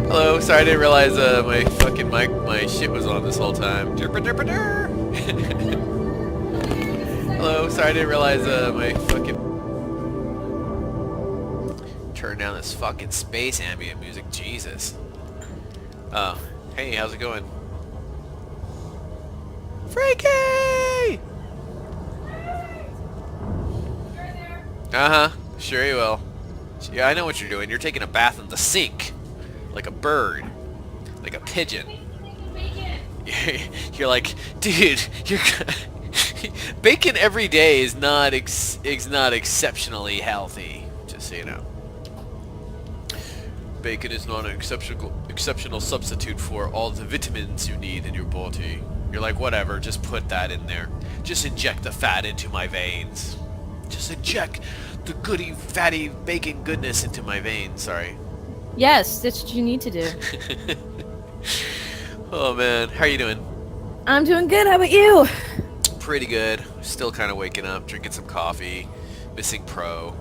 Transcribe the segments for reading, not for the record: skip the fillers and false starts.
Hello, sorry I didn't realize my fucking my shit was on this whole time. Hello, sorry I didn't realize my fucking turn down this fucking space ambient music. Jesus. Oh, hey, how's it going? Frankie! Uh-huh, sure you will. Yeah, I know what you're doing. You're taking a bath in the sink. Like a bird. Like a pigeon. You're like, dude, you're... Bacon every day is not exceptionally healthy. Just so you know. Bacon is not an exceptional substitute for all the vitamins you need in your body. You're like, whatever, just put that in there. Just inject the fat into my veins. Just inject the goody, fatty bacon goodness into my veins. Sorry. Yes, that's what you need to do. Oh man, how are you doing? I'm doing good. How about you? Pretty good. Still kind of waking up, drinking some coffee, missing Pro.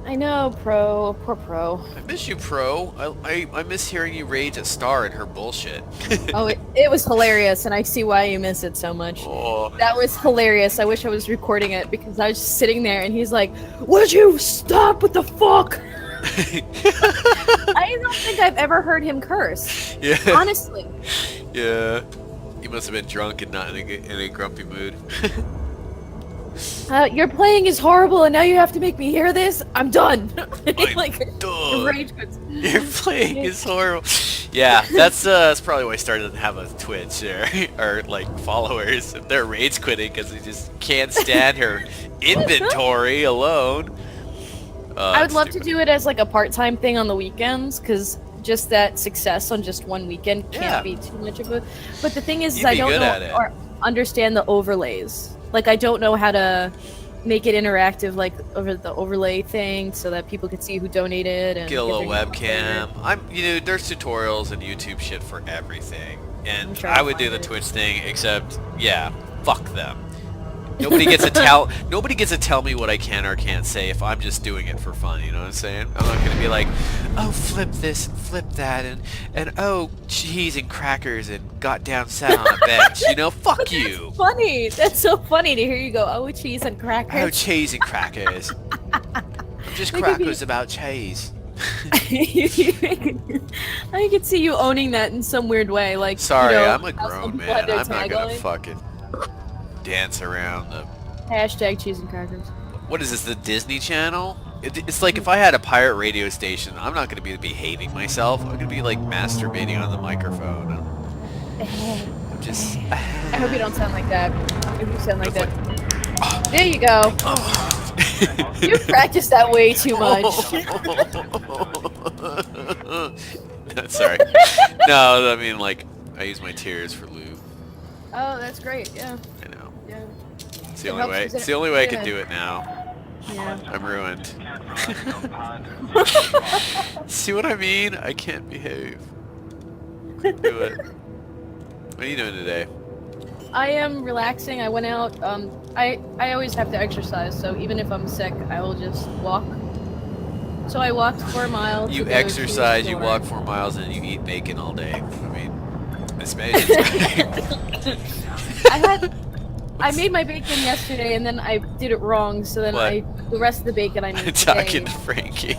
I know, Pro. Poor Pro. I miss you, Pro. I miss hearing you rage at Star and her bullshit. Oh, it was hilarious, and I see why you miss it so much. Oh. That was hilarious. I wish I was recording it because I was just sitting there, and he's like, "Would you stop? What the fuck?" I don't think I've ever heard him curse. Yeah. Honestly. Yeah. You must have been drunk and not in a grumpy mood. Your playing is horrible, and now you have to make me hear this. I'm done. I'm like, done. Rage quits. Your playing is horrible. Yeah, that's probably why I started to have a Twitch or like followers. They're rage quitting because they just can't stand her inventory alone. I would love to do it as like a part-time thing on the weekends, because just that success on just one weekend can't be too much of a. But the thing is I don't know or understand the overlays. Like, I don't know how to make it interactive, like over the overlay thing, so that people can see who donated and get a little webcam. There's tutorials and YouTube shit for everything, and I would do the Twitch thing, except fuck them. Nobody gets to tell me what I can or can't say if I'm just doing it for fun, you know what I'm saying? I'm not gonna be like, oh, flip this and flip that and oh, cheese and crackers and got down sat on a bench, you know? Fuck you. That's funny. That's so funny to hear you go, oh, cheese and crackers. Oh, cheese and crackers. I'm just crackers about cheese. I could see you owning that in some weird way, like. Sorry, you know, I'm a grown man. I'm not gonna fucking dance around the hashtag cheese and crackers. What is this, the Disney Channel? It's like if I had a pirate radio station, I'm not going to be behaving myself. I'm going to be like masturbating on the microphone. I'm just... I hope you don't sound like that. If you sound like that. There you go. You practiced that way too much. Sorry. No, I mean, like, I use my tears for lube. Oh, that's great, yeah. I know. Yeah. It's the only way. It's the only way I can do it now. Yeah. I'm ruined. See what I mean? I can't behave. Do it. What are you doing today? I am relaxing. I went out. I always have to exercise, so even if I'm sick, I will just walk. So I walked 4 miles. You exercise, you walk 4 miles, and you eat bacon all day. I mean, it's amazing. I made my bacon yesterday, and then I did it wrong. So then the rest of the bacon I made today. Talking to Frankie.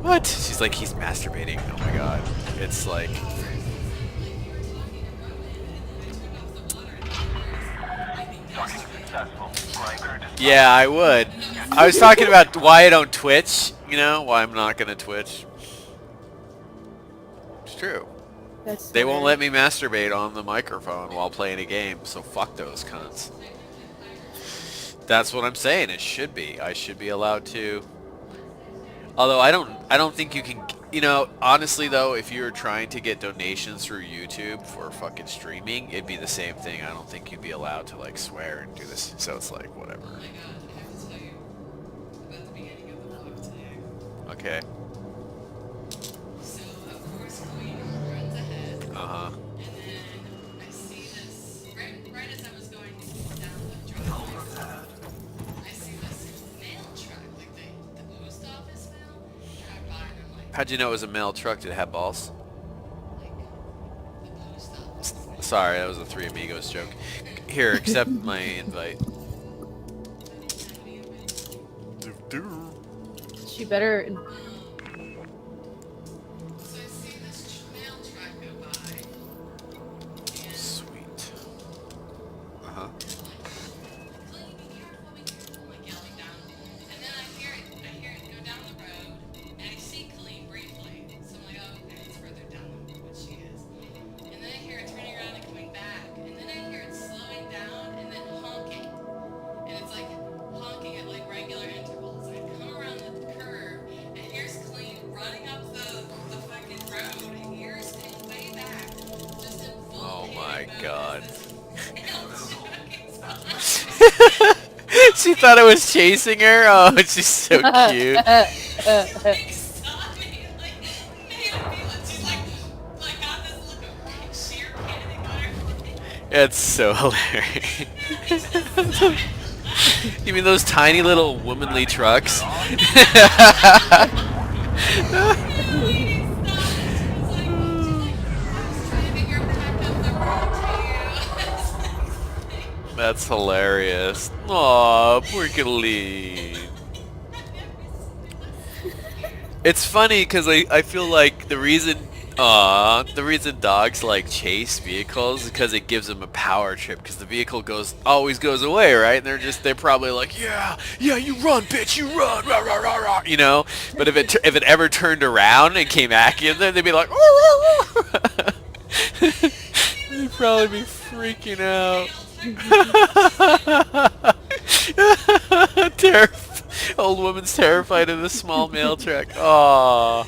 What? She's like, he's masturbating. Oh my god. It's like. Yeah, I would. I was talking about why I don't Twitch. You know, why I'm not gonna Twitch. It's true. They won't let me masturbate on the microphone while playing a game, so fuck those cunts. That's what I'm saying. It should be. I should be allowed to. Although I don't think you can. You know, honestly though, if you're trying to get donations through YouTube for fucking streaming, it'd be the same thing. I don't think you'd be allowed to like swear and do this. So it's like whatever. Okay. Uh-huh. How'd you know it was a mail truck? Did it have balls? Sorry, that was a Three Amigos joke. Here, accept my invite. She better. Sweet. Uh-huh. God. She thought I was chasing her? Oh, she's so cute. It's so hilarious. You mean those tiny little womanly trucks? That's hilarious. Aw, poor Colleen. It's funny because I feel like the reason dogs like chase vehicles is because it gives them a power trip, because the vehicle always goes away, right? And they're probably like, yeah, you run, bitch, you run, rah, rah, rah, rah, you know. But if it ever turned around and came at you, then they'd be like, they'd probably be freaking out. Old woman's terrified of the small mail truck. Aww.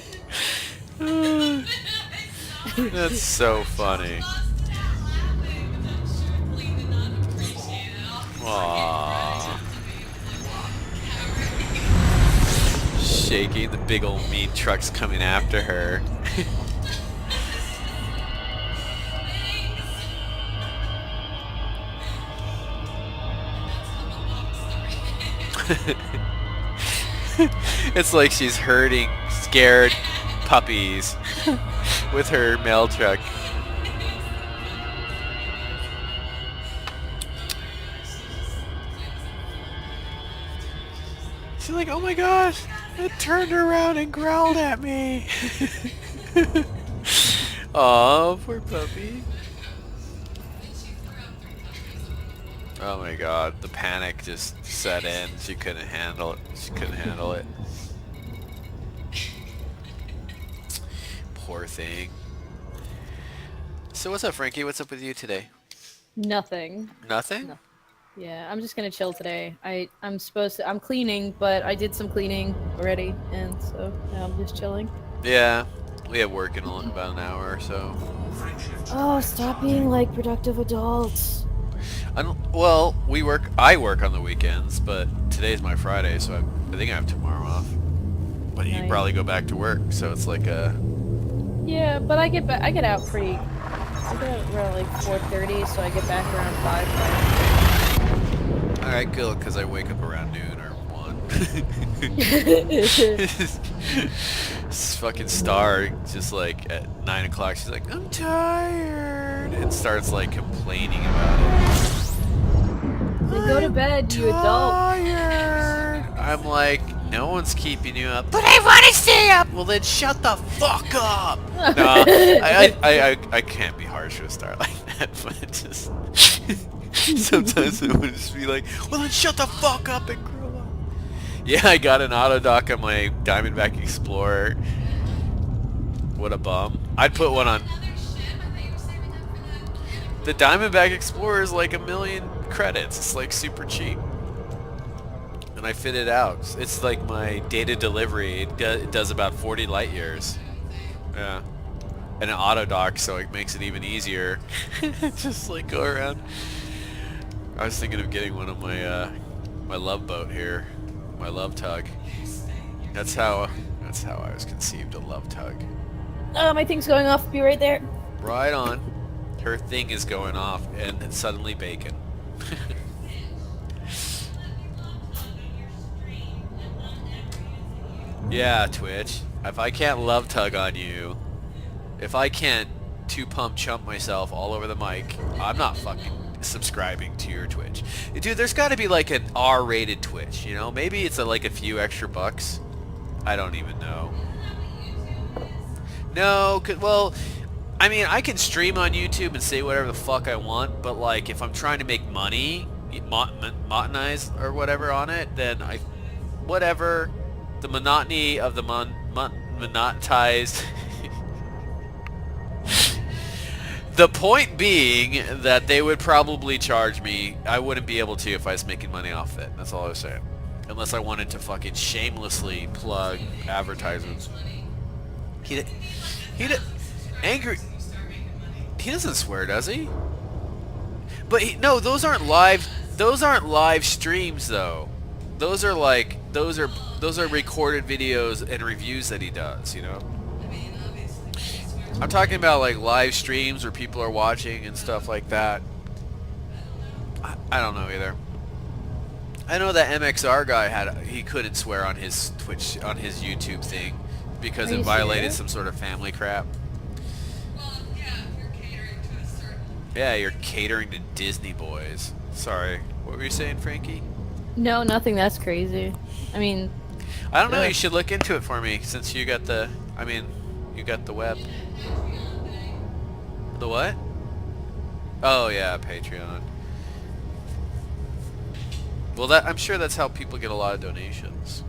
That's so funny. Aww. Shaking, the big old mean truck's coming after her. It's like she's herding scared puppies with her mail truck. She's like, oh my gosh, it turned around and growled at me. Aw, poor puppy. Oh my god, the panic just set in. She couldn't handle it. Poor thing. So what's up, Frankie? What's up with you today? Nothing. Nothing? No. Yeah, I'm just gonna chill today. I'm cleaning, but I did some cleaning already, and so now I'm just chilling. Yeah, we have work in about an hour or so. Oh, stop being like productive adults. Well, I work on the weekends, but today's my Friday, so I think I have tomorrow off. But you probably go back to work, so it's like a... Yeah, but I get out pretty... I get out around like 4:30, so I get back around 5. Alright, good, because I wake up around noon or 1. This fucking Star, just like at 9 o'clock, she's like, I'm tired, and starts like complaining about it. Then go to bed, you adult. I'm like, no one's keeping you up. But I want to stay up! Well then shut the fuck up! No, I can't be harsh with Star like that, but it just... sometimes it would just be like, well then shut the fuck up and grow up. Yeah, I got an auto dock on my Diamondback Explorer. What a bum. I'd put one on... The Diamondback Explorer is like 1,000,000 credits. It's like super cheap. And I fit it out. It's like my data delivery. It does about 40 light years. Yeah. And an auto dock, so it makes it even easier. Just like go around. I was thinking of getting one of my my love boat here. My love tug. That's how I was conceived, a love tug. Oh, my thing's going off. Be right there. Right on. Her thing is going off, and it's suddenly bacon. Yeah, Twitch. If I can't love tug on you, if I can't two-pump chump myself all over the mic, I'm not fucking subscribing to your Twitch. Dude, there's got to be like an R-rated Twitch, you know? Maybe it's like a few extra bucks. I don't even know. No, well, I mean, I can stream on YouTube and say whatever the fuck I want, but like if I'm trying to make money, monetize or whatever on it, then whatever. The monotony of the monetized. The point being that they would probably charge me. I wouldn't be able to if I was making money off it. That's all I was saying. Unless I wanted to fucking shamelessly plug advertisements. Angry. He doesn't swear, does he? But no, those aren't live. Those aren't live streams, though. Those are like those are recorded videos and reviews that he does. You know. I'm talking about like live streams where people are watching and stuff like that. I don't know either. I know that MXR guy he couldn't swear on his Twitch, on his YouTube thing, because it violated some sort of family crap. Yeah, you're catering to Disney boys. Sorry, what were you saying, Frankie? No, nothing. That's crazy. I mean, I don't know. You should look into it for me, since you got the. I mean, you got the web. The what? Oh yeah, Patreon. Well, I'm sure that's how people get a lot of donations.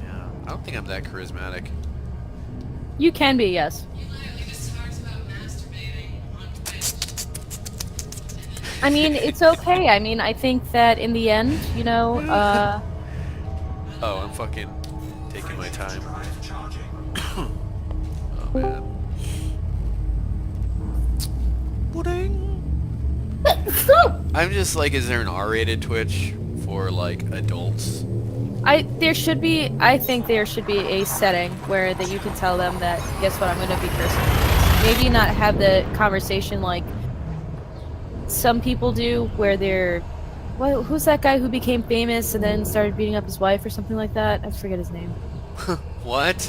Yeah, I don't think I'm that charismatic. You can be, yes. I mean, it's okay. I mean, I think that in the end, you know, Oh, I'm fucking taking my time. Oh, man. I'm just like, is there an R-rated Twitch for, like, adults? There should be, I think there should be a setting where that you can tell them that, guess what, I'm going to be cursing. Maybe not have the conversation like some people do, where they're, well, who's that guy who became famous and then started beating up his wife or something like that? I forget his name. What?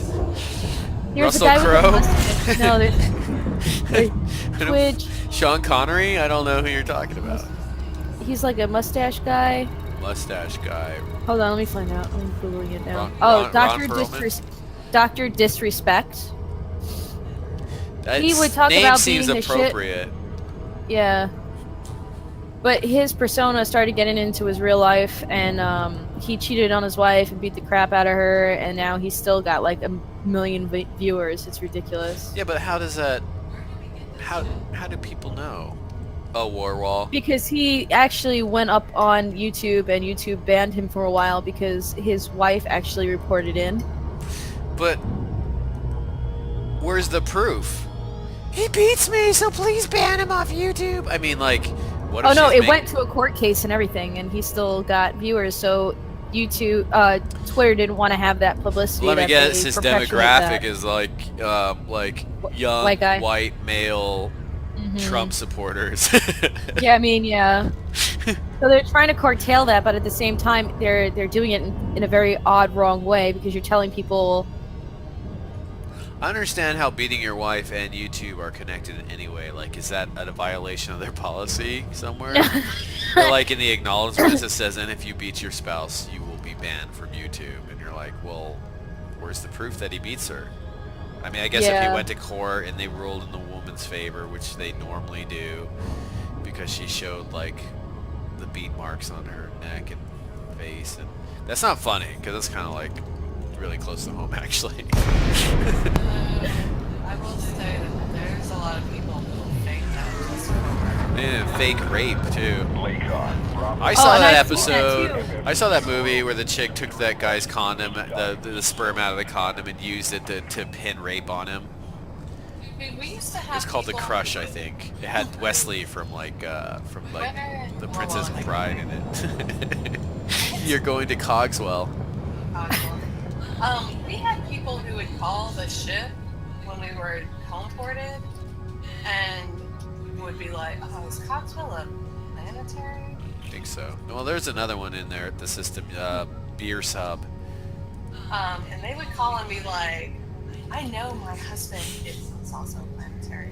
Here's Russell Crowe? No, there's Twitch. Sean Connery? I don't know who you're talking about. He's like a mustache guy. Mustache guy. Hold on, let me find out. I'm googling it now. Dr. Disrespect. He would talk about beating his appropriate. Shit. Yeah. But his persona started getting into his real life, and he cheated on his wife and beat the crap out of her, and now he's still got like 1 million viewers. It's ridiculous. Yeah, but how does that... How do people know? Oh, Warwall. Because he actually went up on YouTube, and YouTube banned him for a while because his wife actually reported in. But where's the proof? He beats me, so please ban him off YouTube. I mean, like, what if it went to a court case and everything, and he still got viewers, so YouTube, Twitter didn't want to have that publicity. Let me guess, his demographic is like young, white, male, Trump supporters. Yeah, I mean, yeah. So they're trying to curtail that, but at the same time, they're doing it in a very odd, wrong way, because you're telling people... I understand how beating your wife and YouTube are connected in any way. Like, is that a violation of their policy somewhere? Or like in the acknowledgments it says, and if you beat your spouse, you will be banned from YouTube. And you're like, well, where's the proof that he beats her? I mean, I guess if he went to court and they ruled in the woman's favor, which they normally do, because she showed, like, the beat marks on her neck and face. And that's not funny, because it's kind of like... really close to home, actually. I will say that there's a lot of people who fake that just for... And fake rape, too. I saw that episode. I saw that movie where the chick took that guy's condom, the sperm out of the condom, and used it to pin rape on him. We used to have it's called The Crush, I think. It had Wesley from The Princess Bride in it. You're going to Cogswell. We had people who would call the ship when we were home ported and would be like, oh, is Cogswell a planetary? I think so. Well, there's another one in there at the system, Beer Sub. And they would call and be like, I know my husband is also planetary.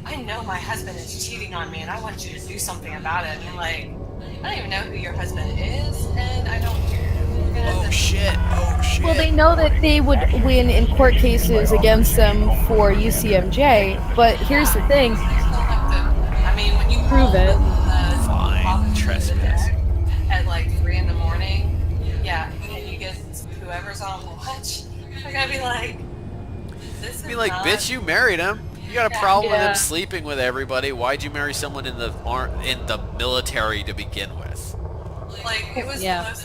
I know my husband is cheating on me and I want you to do something about it. And you're like, I don't even know who your husband is and I don't care. Oh shit. Oh shit. Well, they know that they would win in court cases against them for UCMJ, but here's the thing. I mean, when you prove it. Fine. Trespass. At like 3 in the morning, yeah, and you get whoever's on watch, they're gonna be like, this is like, not... bitch, you married him. You got a problem with him sleeping with everybody. Why'd you marry someone in the military to begin with? Like, it was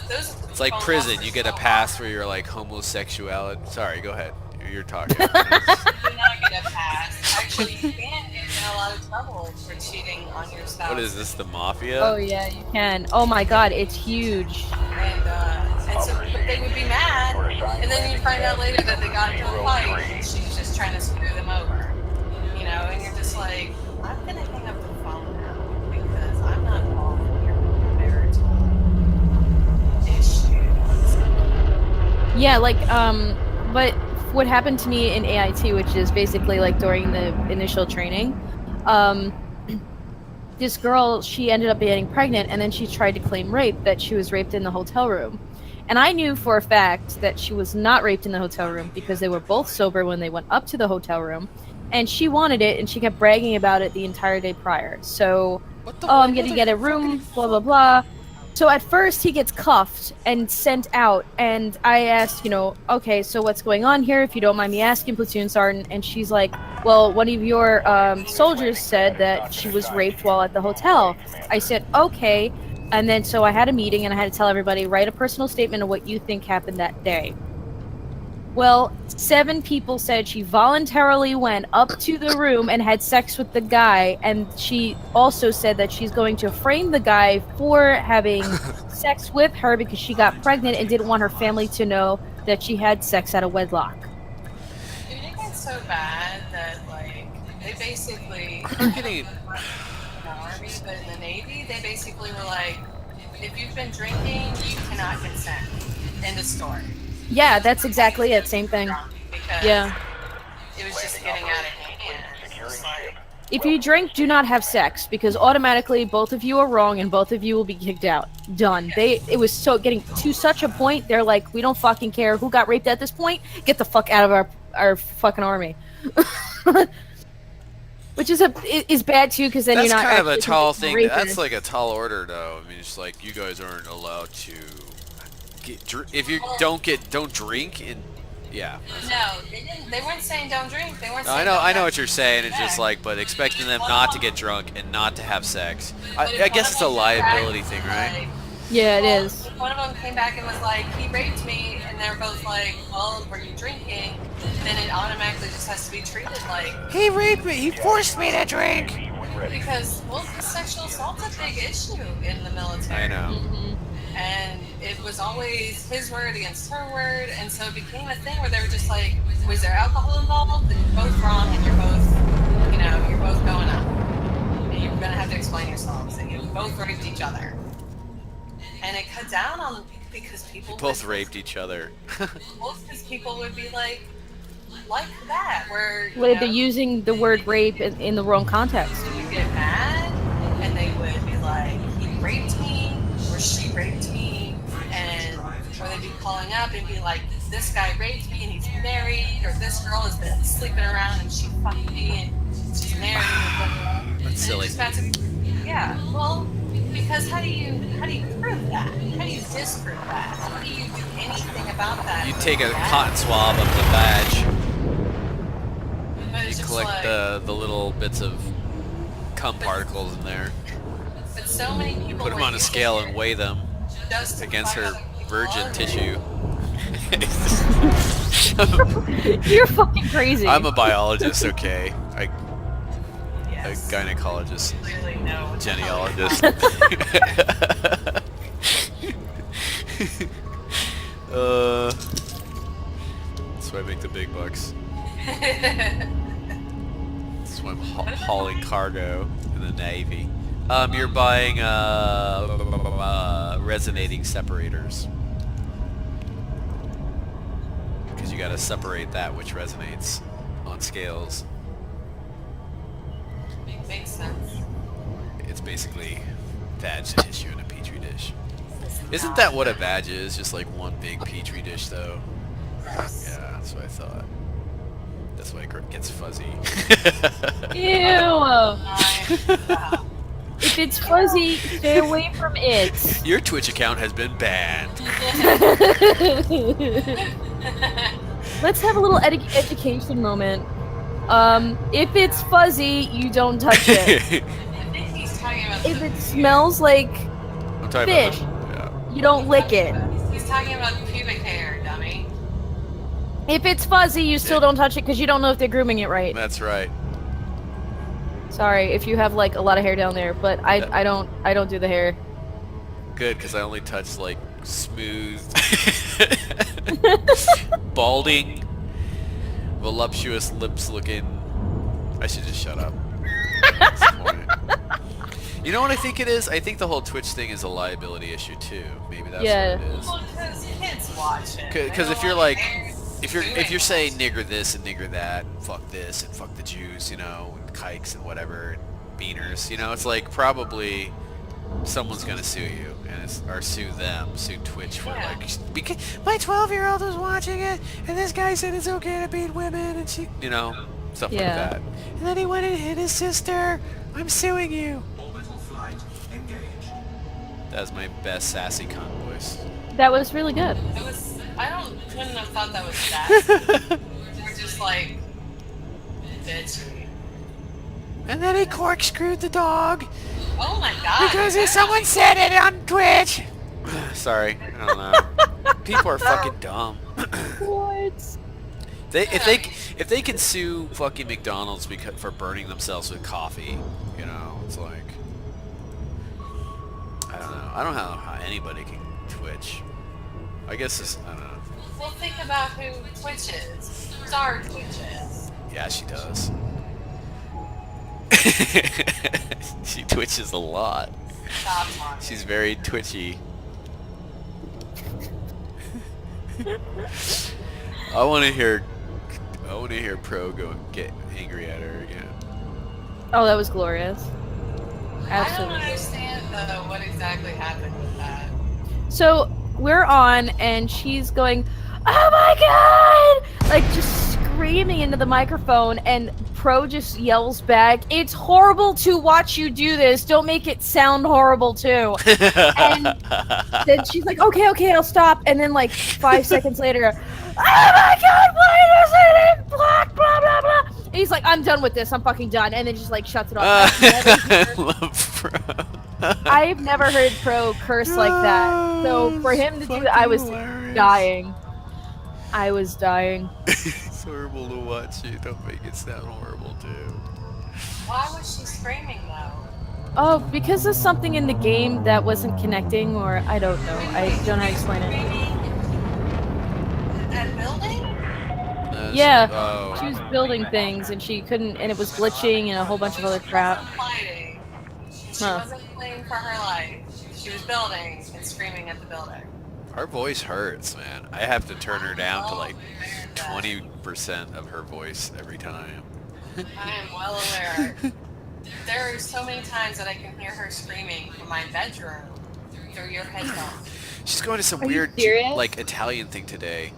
those it's like prison. You get a pass for your like homosexuality. Sorry, go ahead. You're talking. You do not get a pass. Actually, you can get in a lot of trouble for cheating on your spouse. What is this, the mafia? Oh yeah, you can. Oh my god, it's huge. And so but they would be mad, and then you find out later that they got into a fight, and she was just trying to screw them over. You know, and you're just like, I'm gonna hang up the phone now because I'm not involved in your marital issues. Yeah, like but what happened to me in AIT, which is basically like during the initial training, this girl, she ended up getting pregnant and then she tried to claim rape, that she was raped in the hotel room. And I knew for a fact that she was not raped in the hotel room because they were both sober when they went up to the hotel room. And she wanted it and she kept bragging about it the entire day prior. So, I'm gonna get a room, blah, blah, blah. So at first he gets cuffed and sent out, and I asked, okay, so what's going on here, if you don't mind me asking, platoon sergeant? And she's like, well, one of your soldiers said that she was raped while at the hotel. I said, okay, and then so I had a meeting and I had to tell everybody, write a personal statement of what you think happened that day. Well, 7 people said she voluntarily went up to the room and had sex with the guy, and she also said that she's going to frame the guy for having sex with her because she got pregnant and didn't want her family to know that she had sex out of wedlock. Do you think it's so bad that, like, they basically... Marketing. In the Army, but in the Navy, they basically were like, if you've been drinking, you cannot consent. End of story. Yeah, that's exactly it. Same thing. Yeah. It was just getting out of hand. If you drink, do not have sex, because automatically both of you are wrong and both of you will be kicked out. Done. It was so getting to such a point, they're like, we don't fucking care who got raped at this point. Get the fuck out of our fucking army. Which is bad too, because then that's you're not. That's kind of a tall thing. Rapist. That's like a tall order, though. I mean, it's like you guys aren't allowed to. If you don't drink, and yeah. No, they didn't. They weren't saying don't drink. They weren't. Saying I know what you're saying. It's just like, but expecting them not to get drunk and not to have sex. I guess it's a liability thing, right? Yeah, it is. One of them came back and was like, he raped me, and they're both like, well, were you drinking? Then it automatically just has to be treated like he raped me. He forced me to drink. Because sexual assault's a big issue in the military. I know. Mm-hmm. And it was always his word against her word, and so it became a thing where they were just like, was there alcohol involved? Then you're both wrong, and you're both going up. And you're gonna have to explain yourselves, and you both raped each other. And it cut down on, because people both raped each other. Both because people would be like that, where they're using the word rape in the wrong context. You would get mad, and they would be like, he raped me, or she raped me, or they'd be calling up and be like, this guy raped me and he's married, or this girl has been sleeping around and she fucked me and she's married. That's silly. Yeah, well, because how do you prove that? How do you disprove that? How do you do anything about that? You take a cotton swab of the badge. You collect like, the little bits of cum particles in there. But so many people put them on a scale and weigh them against her virgin tissue. You're fucking crazy. I'm a biologist, okay? A gynecologist, genealogist. That's why I make the big bucks. That's why I'm hauling cargo in the Navy. You're buying resonating separators. gotta separate that which resonates on scales. Makes sense. It's basically vag tissue in a petri dish. Isn't that what a vag is? Just like one big petri dish, though. Gross. Yeah, that's what I thought. That's why it gets fuzzy. Ew. If it's fuzzy, stay away from it. Your Twitch account has been banned. Let's have a little education moment. If it's fuzzy, you don't touch it. I think he's talking about If it smells like fish, you don't lick it. He's talking about pubic hair, dummy. If it's fuzzy, you still don't touch it because you don't know if they're grooming it right. That's right. Sorry if you have like a lot of hair down there, but I don't do the hair. Good, because I only touch like smooth, balding, voluptuous lips looking. I should just shut up. You know what I think it is? I think the whole Twitch thing is a liability issue too. Maybe that's what it is. Well, because kids watch it. Because if you're like, if you're saying nigger this and nigger that, and fuck this and fuck the Jews, you know, and kikes and whatever, and beaners, you know, it's like probably someone's gonna sue you or sue Twitch for like, because my 12-year-old was watching it and this guy said it's okay to beat women and she, you know, stuff like that. And then he went and hit his sister. I'm suing you. That's my best sassy cunt voice. That was really good. It was. Wouldn't have thought that was sassy. We're just like, bitchy. And then he corkscrewed the dog. Oh my god. Because someone said it on Twitch. Sorry, I don't know. People are fucking dumb. What? If they can sue fucking McDonald's for burning themselves with coffee, you know, it's like, I don't know. I don't know how anybody can Twitch. I guess it's, I don't know. Well, think about who twitches. Star twitches. Yeah, she does. She twitches a lot. Stop talking. She's very twitchy. I want to hear Pro go and get angry at her again. Oh, that was glorious. Absolutely. I don't understand though what exactly happened with that. So we're on, and she's going, "Oh my god!" Like just screaming into the microphone, and Pro just yells back, "It's horrible to watch you do this. Don't make it sound horrible too." And then she's like, "Okay, I'll stop." And then like 5 seconds later, "Oh my god, why is it in black? Blah blah blah." And he's like, "I'm done with this. I'm fucking done." And then just like shuts it off. I've never heard Pro curse like that. So for him to do that, I was dying. I was dying. It's horrible to watch you. Don't make it sound horrible too. Why was she screaming though? Oh, because of something in the game that wasn't connecting, or I don't know. I don't know how to explain it. At building? Yeah, she was building things, and she couldn't, and it was glitching and a whole bunch of other crap. She wasn't playing for her life. She was building and screaming at the building. Her voice hurts, man. I have to turn her down to like 20% of her voice every time. I am well aware. There are so many times that I can hear her screaming from my bedroom through your headphones. She's going to some weird like Italian thing today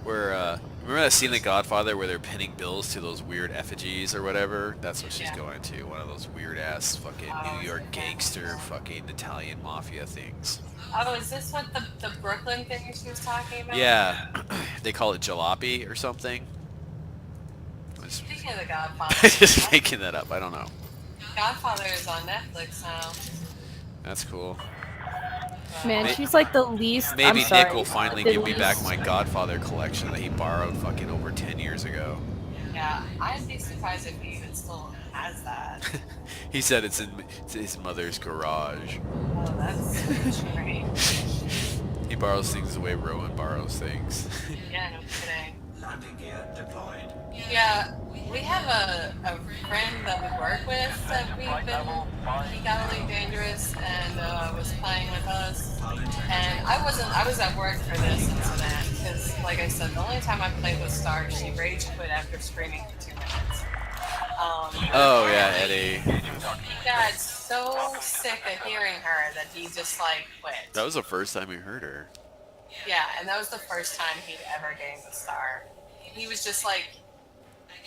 where remember that scene in The Godfather where they're pinning bills to those weird effigies or whatever? That's what she's going to. One of those weird ass fucking New York gangster fucking Italian mafia things. Oh, is this what the Brooklyn thing she was talking about? Yeah. They call it jalopy or something. Speaking of The Godfather. I'm just making that up. I don't know. Godfather is on Netflix now. That's cool. Man, she's like the least. Maybe Nick will finally give me back my Godfather collection that he borrowed fucking over 10 years ago. Yeah, I'd be surprised if he even still has that. He said it's in his mother's garage. Oh, that's strange. He borrows things the way Rowan borrows things. Yeah, no kidding. Landing gear deployed. Yeah, we have a friend that we work with that we've been he got Elite Dangerous and was playing with us. And I was at work for this incident because, like I said, the only time I played with Star, she rage quit after screaming for 2 minutes. Oh yeah, Eddie. He got so sick of hearing her that he just like quit. That was the first time he heard her. Yeah, and that was the first time he'd ever gamed a Star. He was just like,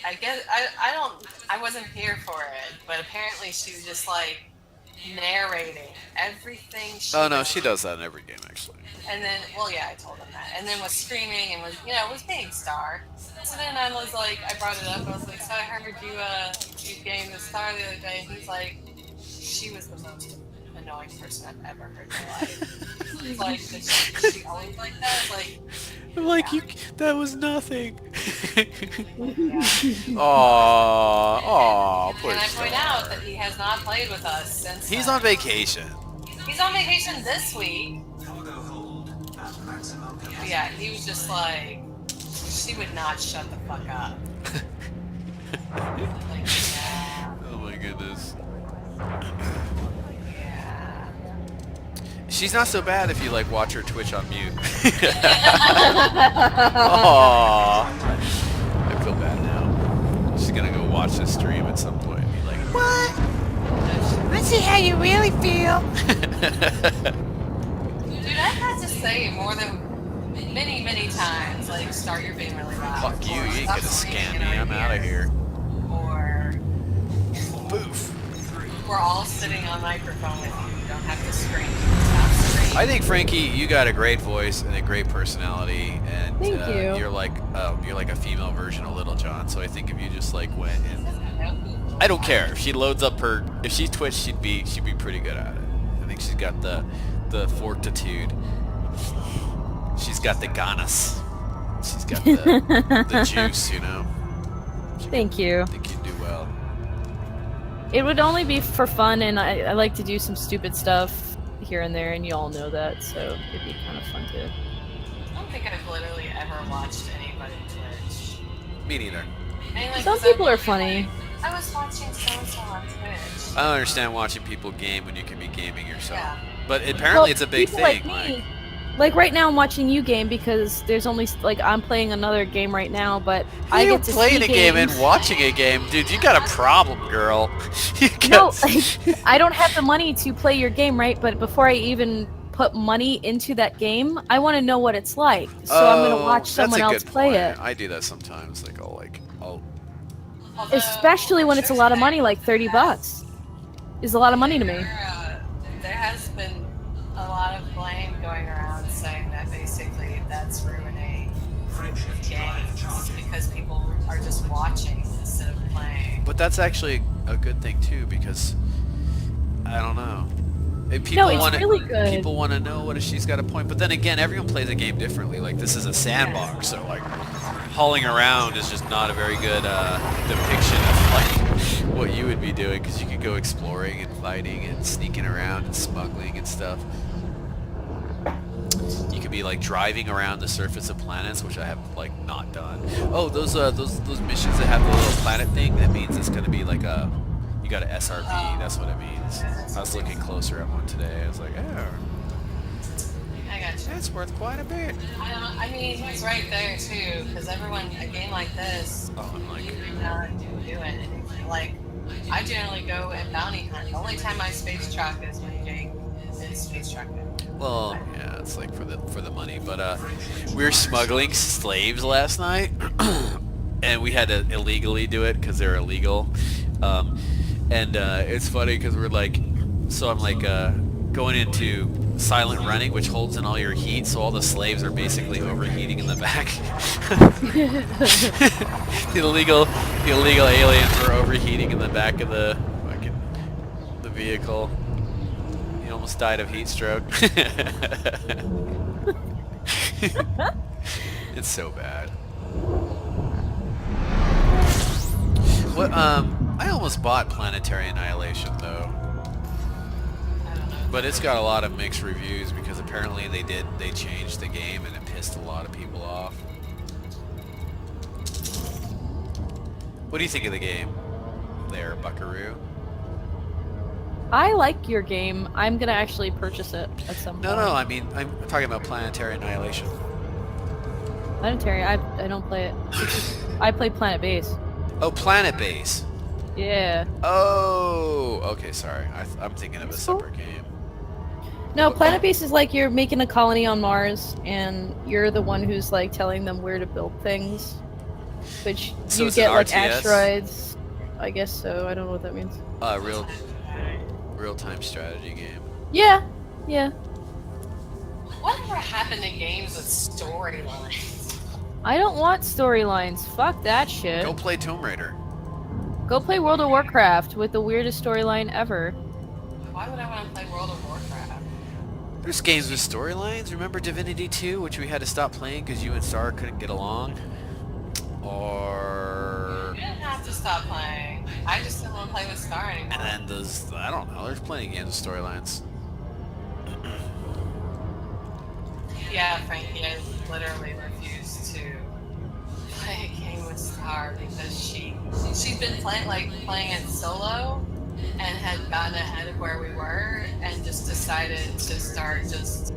I guess I wasn't here for it, but apparently she was just like narrating everything she Oh no, she does that in every game actually. And then, well, yeah, I told him that. And then was screaming and was, was being Star. So then I was like, I brought it up. I was like, so I heard you gamed the Star the other day. And he's like, she was the most annoying person I've ever heard in my life. He's like, is she always like that? I'm like, yeah. That was nothing. Yeah. Aww, poor And I Star. point out that he has not played with us since He's then. on vacation. He's on vacation this week. But yeah, he was just like, she would not shut the fuck up. Like, yeah. Oh my goodness. Yeah. She's not so bad if you like watch her Twitch on mute. Aww. I feel bad now. She's gonna go watch this stream at some point and be like, what? Let's see how you really feel. Dude, I've had to say more than many times, like, start your being really loud. Fuck you, you ain't Stop gonna scam screaming me, in I'm our out of ears. here. Or Boof. we're all sitting on microphone with you. You don't have to scream. Stop screaming. I think Frankie, you got a great voice and a great personality, and Thank you. you're like a female version of Little John. So I think if you just like went and I don't care if she loads up if she Twitch, she'd be pretty good at it. I think she's got the fortitude. She's got the ganas. She's got the juice, you know. Thank you. I think you'd do well. It would only be for fun, and I like to do some stupid stuff here and there, and you all know that, so it'd be kind of fun too. I don't think I've literally ever watched anybody Twitch. Me neither. I mean, like, Some people are funny. I was watching so-and-so on Twitch. I don't understand watching people game when you can be gaming yourself. Yeah. But apparently it's a big people thing. Like me, like right now, I'm watching you game because there's only I'm playing another game right now, but I get to playing see a game games. and watching a game, dude. You got a problem, girl. No, I don't have the money to play your game, right? But before I even put money into that game, I want to know what it's like. So I'm gonna watch someone else play it. I do that sometimes. Like I'll Although, Especially when it's a lot of money, like $30 is a lot of money to me. There has been a lot of blame going around saying that basically that's ruining games because people are just watching instead of playing. But that's actually a good thing too, because I don't know. No, it's really good. People want to know what if she's got a point. But then again, everyone plays a game differently. Like this is a sandbox, so like hauling around is just not a very good depiction of like what you would be doing, because you could go exploring and fighting and sneaking around and smuggling and stuff. You could be like driving around the surface of planets, which I have like not done. Oh, those missions that have the little planet thing, that means it's gonna be like you got an SRB. That's what it means. I was looking closer at one today. I was like, oh, I got you. that's worth quite a bit. I mean, he's right there too, because a game like this, I'm like, you do not do anything. Like, I generally go and bounty hunt. The only time I space truck is when Jake is space trucking. well, yeah, it's like for the money. But we were smuggling slaves last night, and we had to illegally do it because they're illegal. And it's funny because we're like, so I'm like going into silent running, which holds in all your heat, so all the slaves are basically overheating in the back. the illegal aliens were overheating in the back of the vehicle. He almost died of heat stroke. It's so bad. What I almost bought Planetary Annihilation though, but it's got a lot of mixed reviews because apparently they changed the game and it pissed a lot of people off. What do you think of the game there, Buckaroo? I like your game. I'm gonna actually purchase it at some point. No, I mean, I'm talking about Planetary Annihilation. Planetary, I don't play it. I play Planet Base. Oh, Planet Base. Yeah. Oh, okay, sorry. I'm thinking of a separate game. No, Planet Base is like you're making a colony on Mars, and you're the one who's like telling them where to build things. Which so you get like asteroids. I guess so. I don't know what that means. Real-time strategy game. Yeah. Yeah. Whatever happened to games with storylines? I don't want storylines. Fuck that shit. Go play Tomb Raider. Go play World of Warcraft with the weirdest storyline ever. Why would I want to play World of Warcraft? There's games with storylines. Remember Divinity 2, which we had to stop playing because you and Star couldn't get along? Or... You didn't have to stop playing. I just didn't want to play with Star anymore. And then there's, I don't know, there's plenty of games with storylines. Yeah, Frankie, I literally refused to play a game with Star because she'd been playing it solo and had gotten ahead of where we were and just decided to start just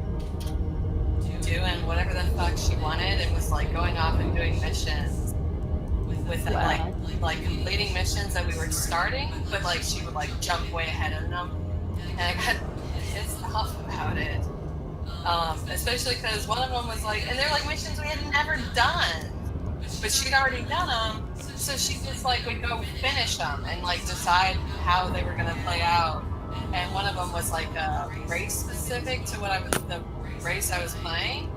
doing whatever the fuck she wanted. It was like going off and doing missions with like completing missions that we were starting, but like she would like jump way ahead of them, and I got pissed off about it. Especially because one of them was like, and they're like missions we had never done, but she'd already done them, so she just like would go finish them and like decide how they were gonna play out. And one of them was like race specific to the race I was playing,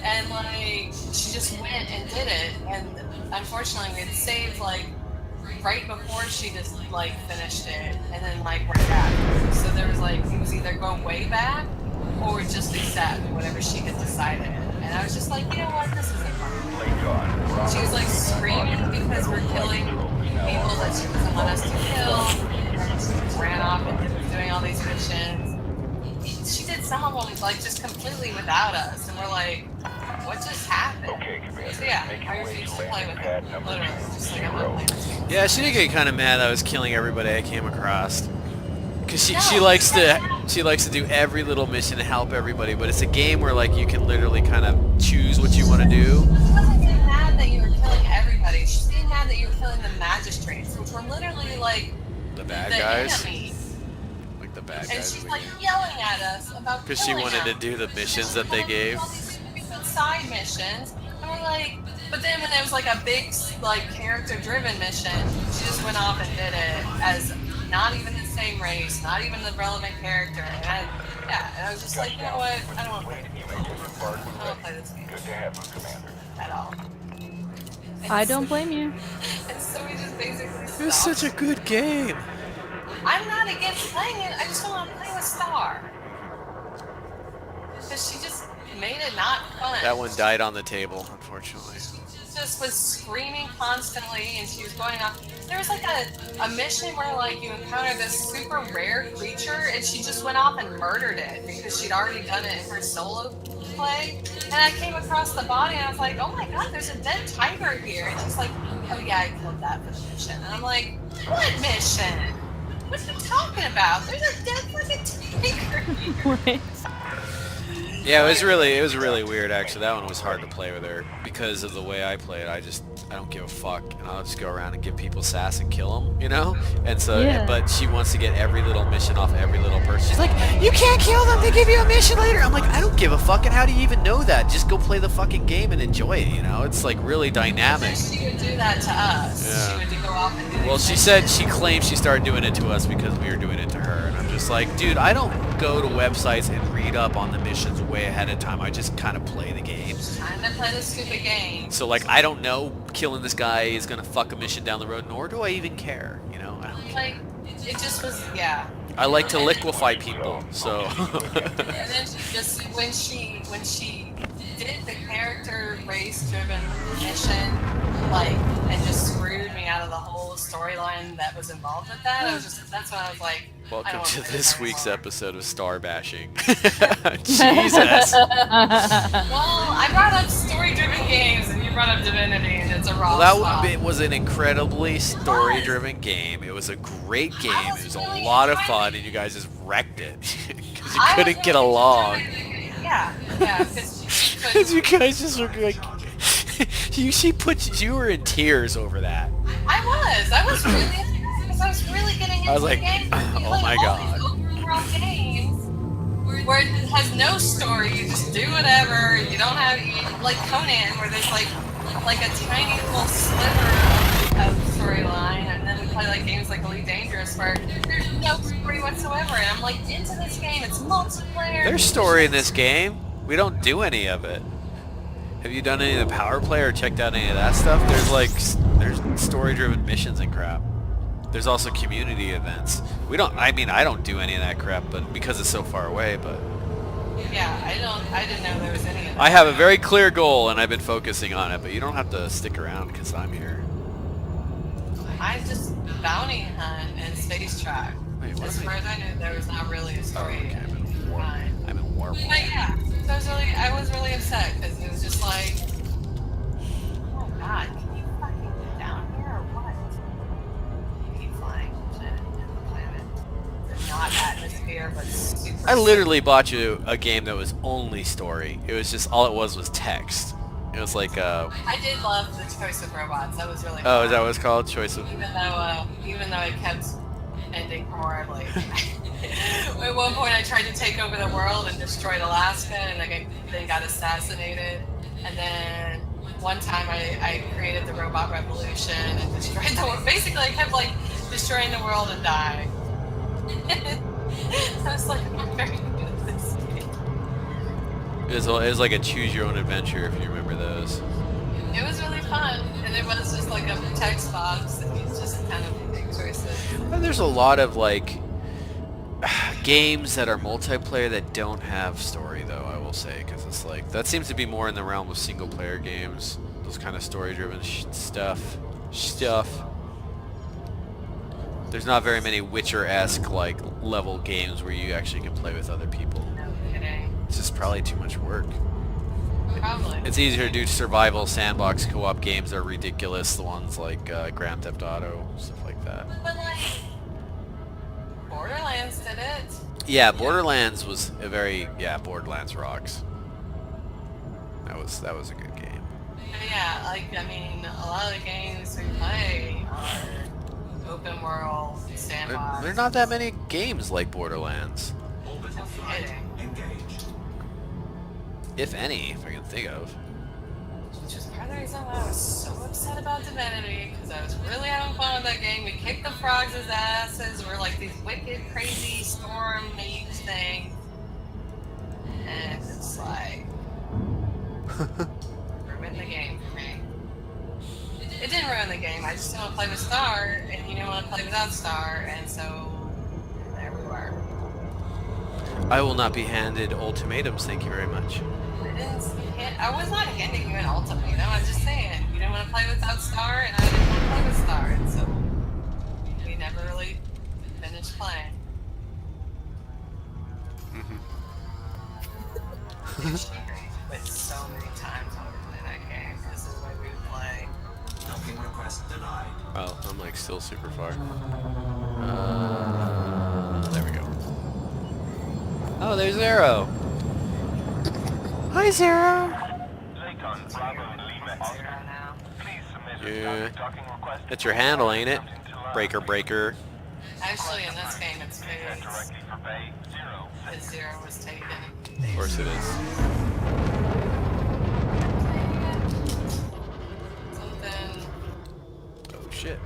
and like she just went and did it, and unfortunately we had saved like right before she just like finished it, and then like right after. So there was like it was either go way back or just accept whatever she had decided. And I was just like, you know what, this isn't fun. She was like screaming because we're killing people that she doesn't want us to kill, and she just ran off and was doing all these missions. She did some of them like just completely without us, and we're like, what just happened? So yeah, I refused to play with her. Literally, just like I'm not playing this game. Yeah, she did get kind of mad I was killing everybody I came across. Because she likes to do every little mission to help everybody, but it's a game where like you can literally kind of choose what you want to do. She wasn't getting mad that you were killing everybody. She's getting mad that you were killing the magistrates, which were literally like the bad guys. Enemy. Like the bad guys. And she's like yelling at us about because she wanted to do the missions that they gave. All these stupid side missions, and we're like, but then when there was like a big like character-driven mission, she just went off and did it as not even the same race, not even the relevant character, and I was just like, you know what, I don't want to play this game. I don't want to play this game at all. I don't blame you. And so we just basically stopped. It was such a good game. I'm not against playing it, I just don't want to play with Star. Because she just made it not fun. That one died on the table, unfortunately. She just was screaming constantly, and she was going off. There was like a mission where like you encountered this super rare creature, and she just went off and murdered it because she'd already done it in her solo play. And I came across the body, and I was like, oh my god, there's a dead tiger here. And she's like, oh yeah, I killed that for the mission. And I'm like, what mission? What are you talking about? There's a dead fucking tiger here. Yeah, it was really weird actually. That one was hard to play with her because of the way I play it. I don't give a fuck, and I'll just go around and give people sass and kill them, you know. And so, yeah. But she wants to get every little mission off every little person. She's like, you can't kill them. They give you a mission later. I'm like, I don't give a fuck. And how do you even know that? Just go play the fucking game and enjoy it. You know, it's like really dynamic. She would do that to us. Yeah. She would go off and do Well, she claims she started doing it to us because we were doing it to her, and I'm just like, dude, I don't go to websites and read up on the missions way ahead of time. I just kind of play the game. Time to play the stupid game. So like, I don't know killing this guy is gonna fuck a mission down the road, nor do I even care. You know, I don't care. Like, it just was, yeah. I like to liquefy people, so. And then she just when she did the character race driven mission, like, and just screwed me out of the whole storyline that was involved with that. That's when I was like, welcome to this week's episode of Star Bashing. Well, Jesus. I brought up story driven games and you run of Divinity, and it's a raw It was an incredibly story-driven game. It was a great game. It was a lot of fun, and you guys just wrecked it because you couldn't get along. Yeah. Because you guys just were like, you were in tears over that. I was really because I was really getting into the game. Oh my god. Overworld games where it has no story, you just do whatever. You don't have like Conan, where there's like a tiny little sliver of storyline, and then we play like games like Elite Dangerous where there's no story whatsoever. And I'm like into this game. It's multiplayer. There's story in this game. We don't do any of it. Have you done any of the power play or checked out any of that stuff? There's story-driven missions and crap. There's also community events. I don't do any of that crap, but because it's so far away, but... Yeah, I didn't know there was any of that. I have a very clear goal, and I've been focusing on it, but you don't have to stick around because I'm here. I just bounty hunt and space track. As far as I knew, there was not really a story. Oh, okay. I'm in war. But yeah, so I was really upset because it was just like, oh god, can you fucking get down here or what? You keep flying shit in the planet. They're not atmosphere, but super. I literally bought you a game that was only story. It was just all it was text. It was like I did love the choice of robots. That was really fun. Oh, is that what it's called? Choice of... Even though it kept ending horribly. At one point I tried to take over the world and destroyed Alaska, and then got assassinated. And then one time I created the robot revolution and destroyed the world. Basically I kept like destroying the world and dying. I was like, I'm very good at this game. It was like a choose your own adventure, if you remember those. It was really fun, and it was just like a text box, and you just kind of make choices. And there's a lot of like games that are multiplayer that don't have story, though, I will say, because it's like that seems to be more in the realm of single player games, those kind of story-driven stuff. There's not very many Witcher-esque like level games where you actually can play with other people. No kidding. It's just probably too much work. Probably. It's easier to do survival sandbox co-op games that are ridiculous, the ones like Grand Theft Auto, stuff like that. But like, Borderlands did it. Yeah, Borderlands was a very... Yeah, Borderlands rocks. That was a good game. Yeah, like, I mean, a lot of the games we play are open world, sandbox. There are not that many games like Borderlands. If any, if I can think of. Which is part of the reason why I was so upset about Divinity, because I was really having fun with that game. We kicked the frogs' asses. We're like these wicked, crazy storm mage things. And it's like... ruined the game for me. It didn't ruin the game. I just didn't want to play with Star, and he didn't want to play without Star, and so there we were. I will not be handed ultimatums, thank you very much. I was not handing you an ultimatum. I was just saying you didn't want to play without Star, and I didn't want to play with Star, and so we never really finished playing. But so many times when we play that game, this is what we would play. Docking request denied. Oh, I'm like still super far. There we go. Oh, there's Zero. Hi, Zero. Yeah. That's your handle, ain't it? Breaker, breaker. Actually, in this game, it's Phase. Because Zero was taken. Of course it is. Something. Oh shit.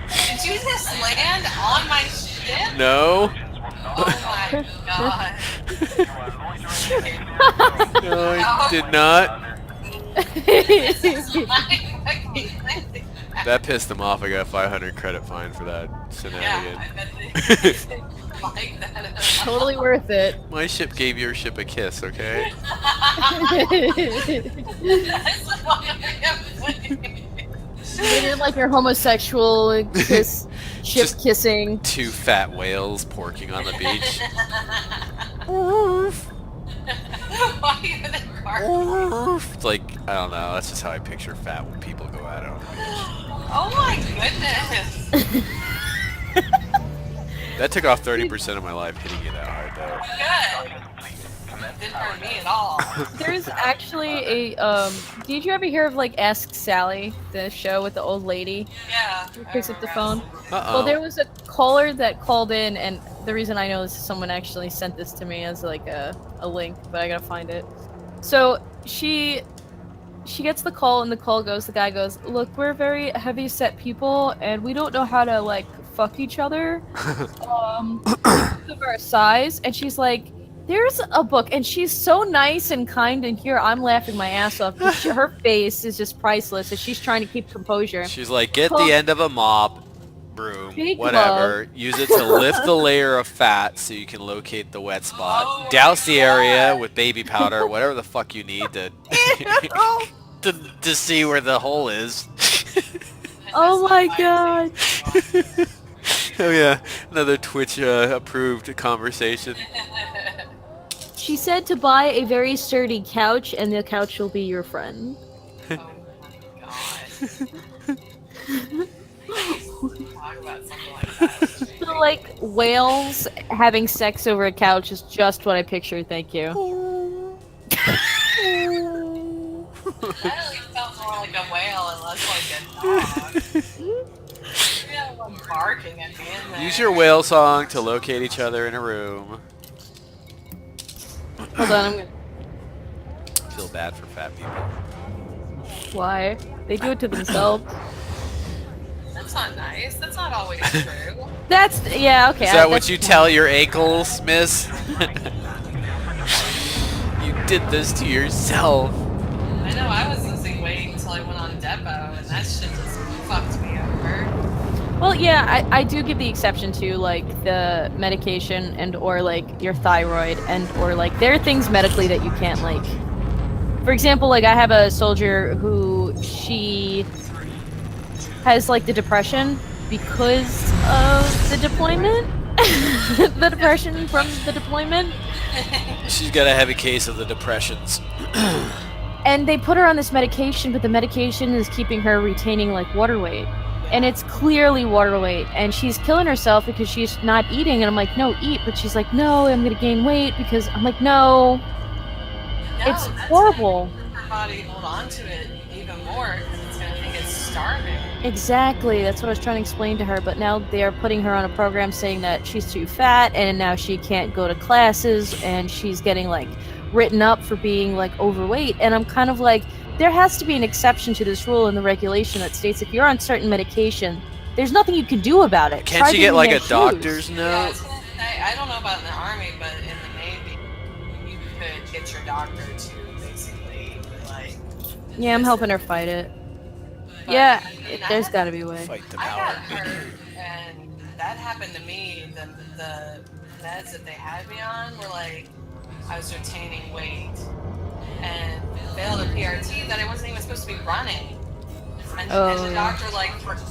Did you just land on my ship? No. Oh my god. No, I did not. That pissed him off. I got a 500 credit fine for that shenanigan. Yeah, I bet they like that. Totally worth it. My ship gave your ship a kiss, okay? That's why I am playing. You did like your homosexual kiss. Ship kissing. 2 fat whales porking on the beach. Why are you in the car? It's like, I don't know, that's just how I picture fat people go at it on the beach. Oh my goodness. That took off 30% of my life hitting you that hard, though. Good. Didn't hurt me at all. There's actually a, did you ever hear of, like, Ask Sally, the show with the old lady? Yeah. Who picks up the phone? Uh-oh. Well, there was a caller that called in, and the reason I know this is someone actually sent this to me as, like, a link, but I gotta find it. So, she gets the call, and the guy goes, look, we're very heavy-set people, and we don't know how to, like, fuck each other, because of our size, and she's like, there's a book, and she's so nice and kind, and here I'm laughing my ass off. Her face is just priceless, and she's trying to keep composure. She's like, get the end of a mop, broom, Big whatever, love. use it to lift the layer of fat so you can locate the wet spot, douse the area with baby powder, whatever the fuck you need to to see where the hole is. Oh my god. Oh yeah, another Twitch approved conversation. She said to buy a very sturdy couch, and the couch will be your friend. Oh my god. Talk about something like that. So, like, whales having sex over a couch is just what I pictured, thank you. That at least sounds more like a whale and less like a dog. Yeah, one barking at me in there. Use your whale song to locate each other in a room. Hold on, I'm gonna... I feel bad for fat people. Why? They do it to themselves. That's not nice. That's not always true. That's... yeah, okay. Is that what you tell your ankles, miss? You did this to yourself. I know, I was losing weight until I went on depot, and that shit just fucked me over. Well, yeah, I do give the exception to, like, the medication and or, like, your thyroid and or, like, there are things medically that you can't, like... For example, like, I have a soldier who she has, like, the depression because of the deployment. The depression from the deployment. She's got a heavy case of the depressions. And they put her on this medication, but the medication is keeping her retaining, like, water weight. And it's clearly water weight, and she's killing herself because she's not eating, and I'm like, no, eat, but she's like, no, I'm gonna gain weight, because I'm like, no, it's horrible. Her body hold on to it even more, because it's gonna think it's starving. Exactly, that's what I was trying to explain to her, but now they're putting her on a program saying that she's too fat, and now she can't go to classes, and she's getting, like, written up for being, like, overweight, and I'm kind of like, there has to be an exception to this rule in the regulation that states if you're on certain medication, there's nothing you can do about it. Can't you get like a doctor's note? Yeah, I was gonna say, I don't know about in the Army, but in the Navy, you could get your doctor to basically, like... Yeah, I'm helping her fight it. Yeah, there's gotta be a way. Fight the I power. got hurt, and that happened to me. The meds that they had me on were like, I was retaining weight, and failed a PRT that I wasn't even supposed to be running. And the doctor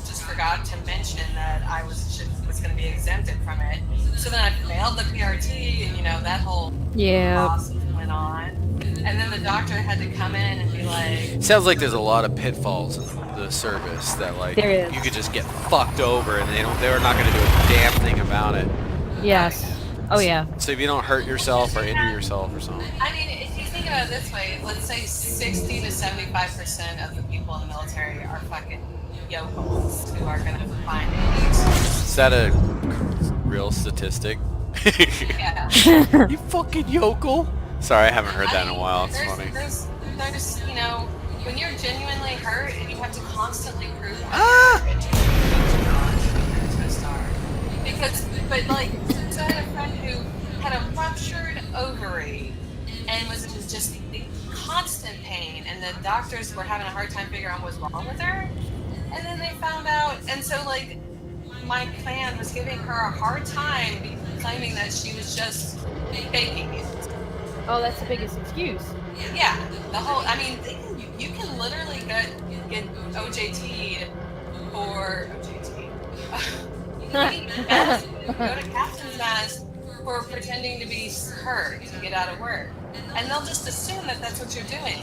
just forgot to mention that I was going to be exempted from it. So then I failed the PRT, and that whole process went on. And then the doctor had to come in and be like... Sounds like there's a lot of pitfalls in the service that, like, you could just get fucked over and they're not going to do a damn thing about it. Yes. Oh yeah. So if you don't hurt yourself or injure yourself or something. I mean, if you think about it this way, let's say 60 to 75% of the people in the military are fucking yokels who are going to find it. Is that a real statistic? Yeah. You fucking yokel. Sorry, I haven't heard that in a while. It's funny. There's when you're genuinely hurt and you have to constantly prove but like, so I had a friend who had a ruptured ovary and was just in constant pain, and the doctors were having a hard time figuring out what was wrong with her, and then they found out, and so like, my clan was giving her a hard time claiming that she was just faking it. Oh, that's the biggest excuse. Yeah, I mean, you can literally get OJT'd for OJT. go to captain's mast for pretending to be hurt to get out of work. And they'll just assume that that's what you're doing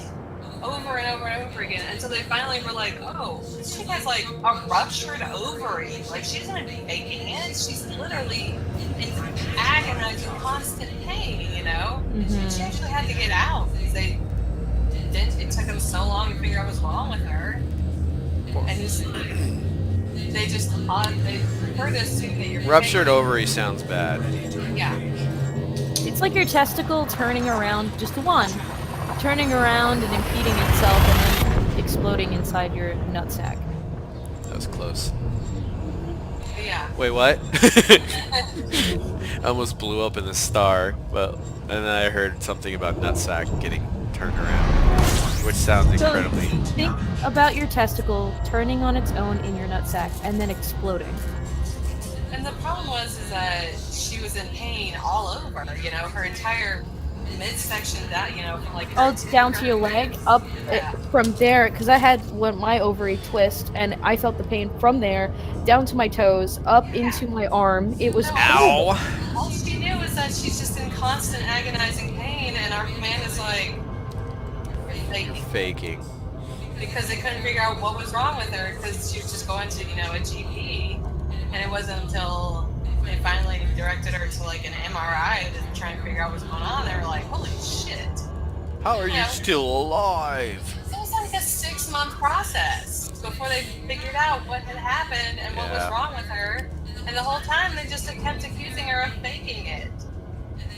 over and over and over again until they finally were like, oh, she has like a ruptured ovary. Like, she's not faking it. She's literally in agonizing, constant pain, you know? Mm-hmm. She actually had to get out because it took them so long to figure out what's wrong with her. And they prefer to assume that you're Ruptured ovary sounds bad. Yeah. It's like your testicle turning around, just one, turning around and impeding itself and then exploding inside your nutsack. That was close. Yeah. Wait, what? I almost blew up in the star, but and then I heard something about nutsack getting turned around, which sounds incredibly. So think about your testicle turning on its own in your nutsack and then exploding. And the problem was is that she was in pain all over, you know, her entire midsection, that, you know, from like down to your leg, up from there, because I had my ovary twist, and I felt the pain from there down to my toes, up into my arm. It was ow. All she knew was that she's just in constant agonizing pain, and our command is like, you're faking. Because they couldn't figure out what was wrong with her, because she was just going to, you know, a GP, and it wasn't until they finally directed her to like an MRI to try and figure out what's going on. They were like, holy shit. How are you still alive? It was like a 6-month process before they figured out what had happened and what was wrong with her. And the whole time they just kept accusing her of faking it.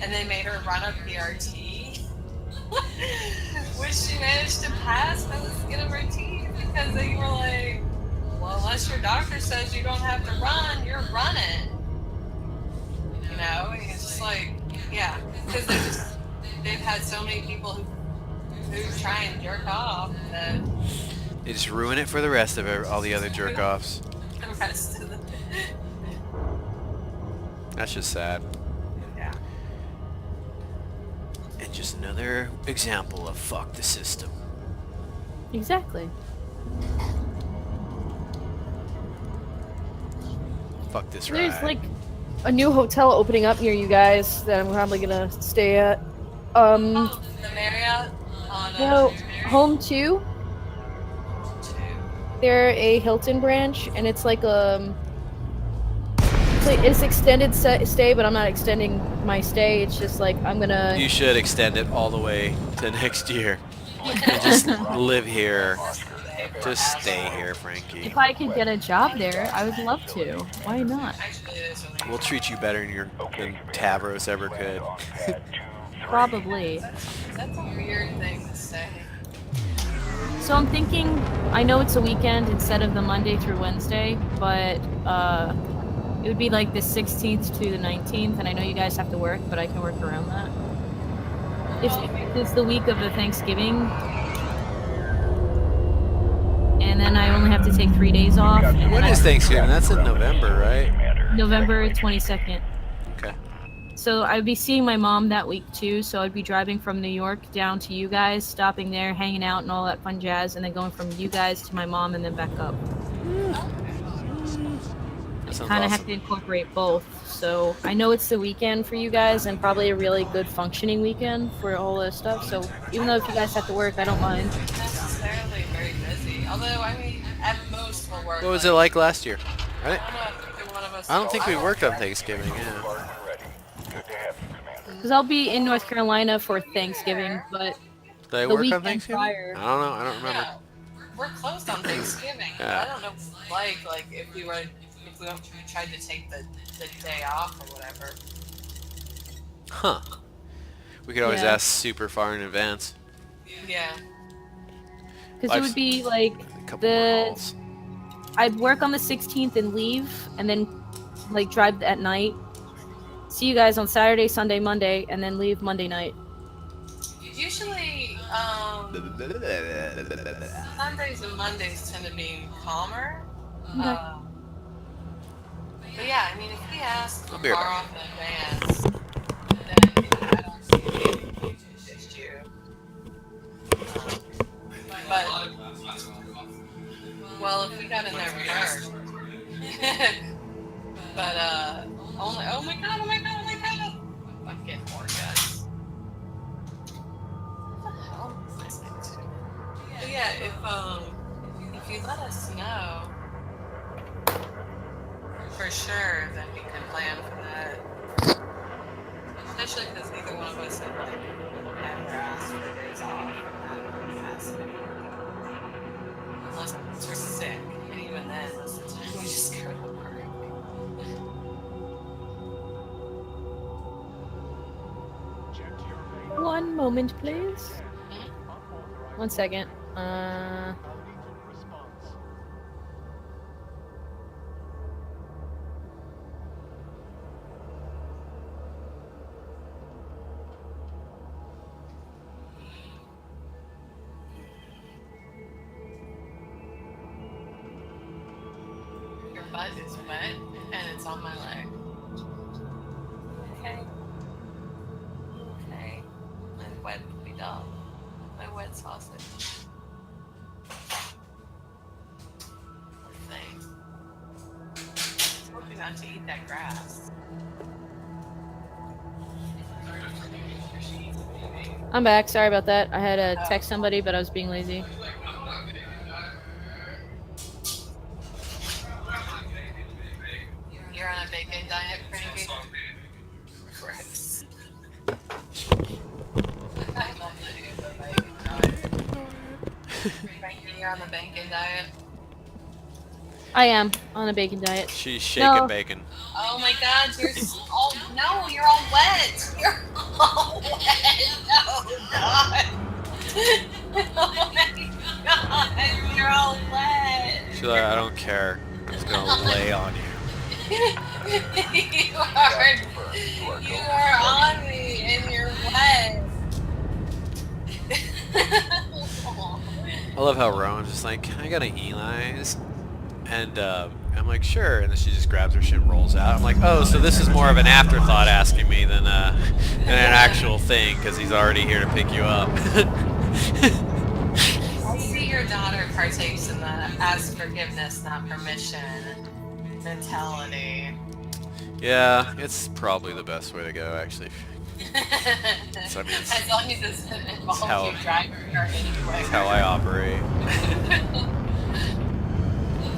And they made her run a PRT, which she managed to pass by the skin of her teeth, because they were like, well, unless your doctor says you don't have to run, you're running. You know, and it's just like, yeah, because they've had so many people who try and jerk off that they just ruin it for the rest of all the other jerk offs. The rest of them. That's just sad. Yeah. And just another example of fuck the system. Exactly. Fuck this ride. There's like a new hotel opening up near you guys that I'm probably gonna stay at. Oh, the Marriott on No, Home 2. They're a Hilton branch, and it's like it's extended stay, but I'm not extending my stay. It's just like I'm gonna. You should extend it all the way to next year, and just live here. Just stay here, Frankie. If I could get a job there, I would love to. Why not? We'll treat you better than Tavros ever could. Probably. That's a weird thing to say. So I'm thinking, I know it's a weekend instead of the Monday through Wednesday, but it would be like the 16th to the 19th, and I know you guys have to work, but I can work around that. It's the week of the Thanksgiving, and then I only have to take 3 days off. When is Thanksgiving? That's in November, right? November 22nd. Okay. So I'd be seeing my mom that week too, so I'd be driving from New York down to you guys, stopping there, hanging out and all that fun jazz, and then going from you guys to my mom and then back up. Kind of have to incorporate both. So I know it's the weekend for you guys and probably a really good functioning weekend for all this stuff. So even though if you guys have to work, I don't mind. Not necessarily very busy. Although, I mean, at most we'll work. What was it like last year? Right? I don't think we worked on Thanksgiving, yeah. Because I'll be in North Carolina for Thanksgiving, but Did I the work on weekend Thanksgiving? prior. I don't know. I don't remember. Yeah, we're closed on Thanksgiving. Yeah. I don't know like if we tried to take the day off or whatever. Huh. We could always ask super far in advance. Yeah. Because it would be like I'd work on the 16th and leave, and then like drive at night. See you guys on Saturday, Sunday, Monday, and then leave Monday night. Usually, Sundays and Mondays tend to be calmer. Okay. But yeah, I mean, if we ask I'll be far right off in advance, then I don't see any issue. But, well, if we got in there first. But yeah, if you let us know for sure, then we can plan for that. Especially because neither one of us have like ever asked for days off from that capacity. Unless we're sick, and even then, most of the time we just go to work. One moment, please. 1 second. Your butt is wet, and it's on my leg. Okay. Okay. My wet puppy dog. My wet sausage. Poor thing. I told you not to eat that grass. I'm back. Sorry about that. I had to text somebody, but I was being lazy. You're on a bacon diet, Frankie? Gross. I love the bacon diet. Frankie, you're on the bacon diet? I am on a bacon diet. She's shaking bacon. Oh my god, you're all no, you're all wet. You're all wet. Oh god. Oh my god, you're all wet. She's like, I don't care. I'm just gonna lay on you. you are on me and you're wet. I love how Rowan's just like, can I get an Eli's? And I'm like, sure. And then she just grabs her shit and rolls out. I'm like, oh, so this is more of an afterthought asking me than an actual thing, because he's already here to pick you up. I see your daughter partakes in the ask forgiveness, not permission mentality. Yeah, it's probably the best way to go, actually. So, I mean, as long as it doesn't involve you driving her anywhere. That's how I operate.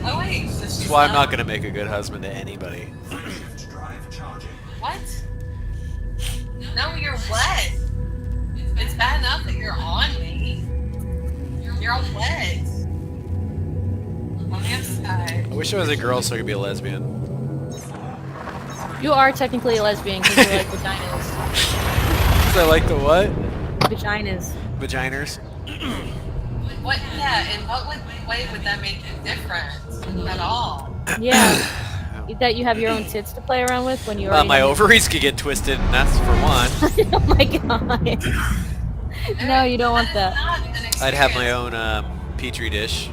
Oh wait, so that's why I'm not going to make a good husband to anybody. What? No, you're wet. It's bad enough that you're on me. You're all wet. On the other side. I wish I was a girl so I could be a lesbian. You are technically a lesbian because you like vaginas. Because I like the what? Vaginas. Vaginers? What? Yeah, in what way would that make you different at all? Yeah. That you have your own tits to play around with when you are. My ovaries could get twisted, and that's for one. Oh my god. No, you don't want that. I'd have my own petri dish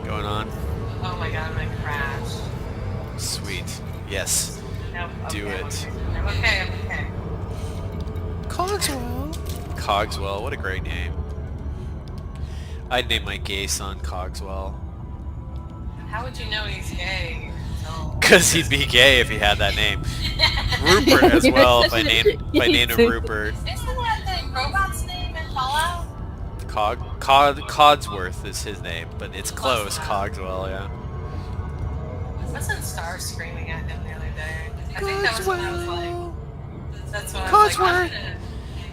going on. Oh my god, I'm gonna crash. Sweet. Yes. Nope, Do it. I'm okay. Cogswell. Cogswell, what a great name. I'd name my gay son Cogswell. How would you know he's gay? Because he'd be gay if he had that name. Rupert as well, if I named him Rupert. Isn't that the robot's name in Fallout? Codsworth is his name, but it's close. Cogswell, yeah. Wasn't Star screaming at him the other day? I think that was when I was like... That's when I was like, I'm gonna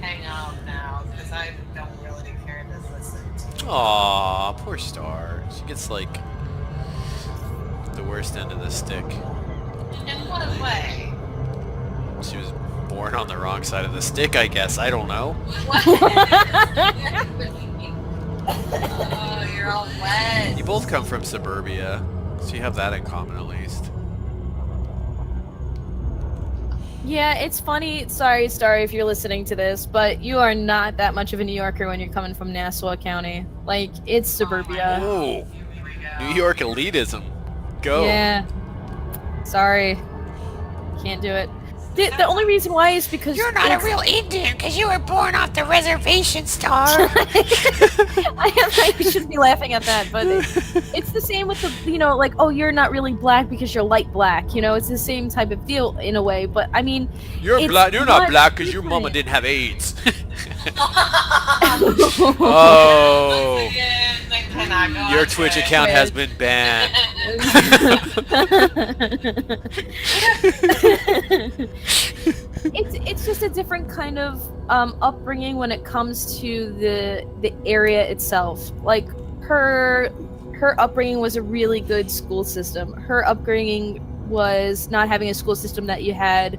hang up now, because I don't really care to listen to you. Aw, poor Star. She gets, like, the worst end of the stick. In what way? She was born on the wrong side of the stick, I guess. I don't know. What? Oh, you're all wet. You both come from suburbia, so you have that in common at least. Yeah, it's funny. Sorry, Star, if you're listening to this, but you are not that much of a New Yorker when you're coming from Nassau County. Like, it's suburbia. Oh, New York elitism. Go. Yeah. Sorry. Can't do it. The only reason why is because you're not a real Indian because you were born off the reservation, Star. I shouldn't be laughing at that, but it's the same with the, you know, like, oh, you're not really black because you're light black. You know, it's the same type of deal in a way. But I mean, you're black. You're not black because your mama didn't have AIDS. Oh. cannot go Your on Twitch Twitch. account has been banned. It's just a different kind of upbringing when it comes to the area itself. Like her upbringing was a really good school system. Her upbringing was not having a school system that you had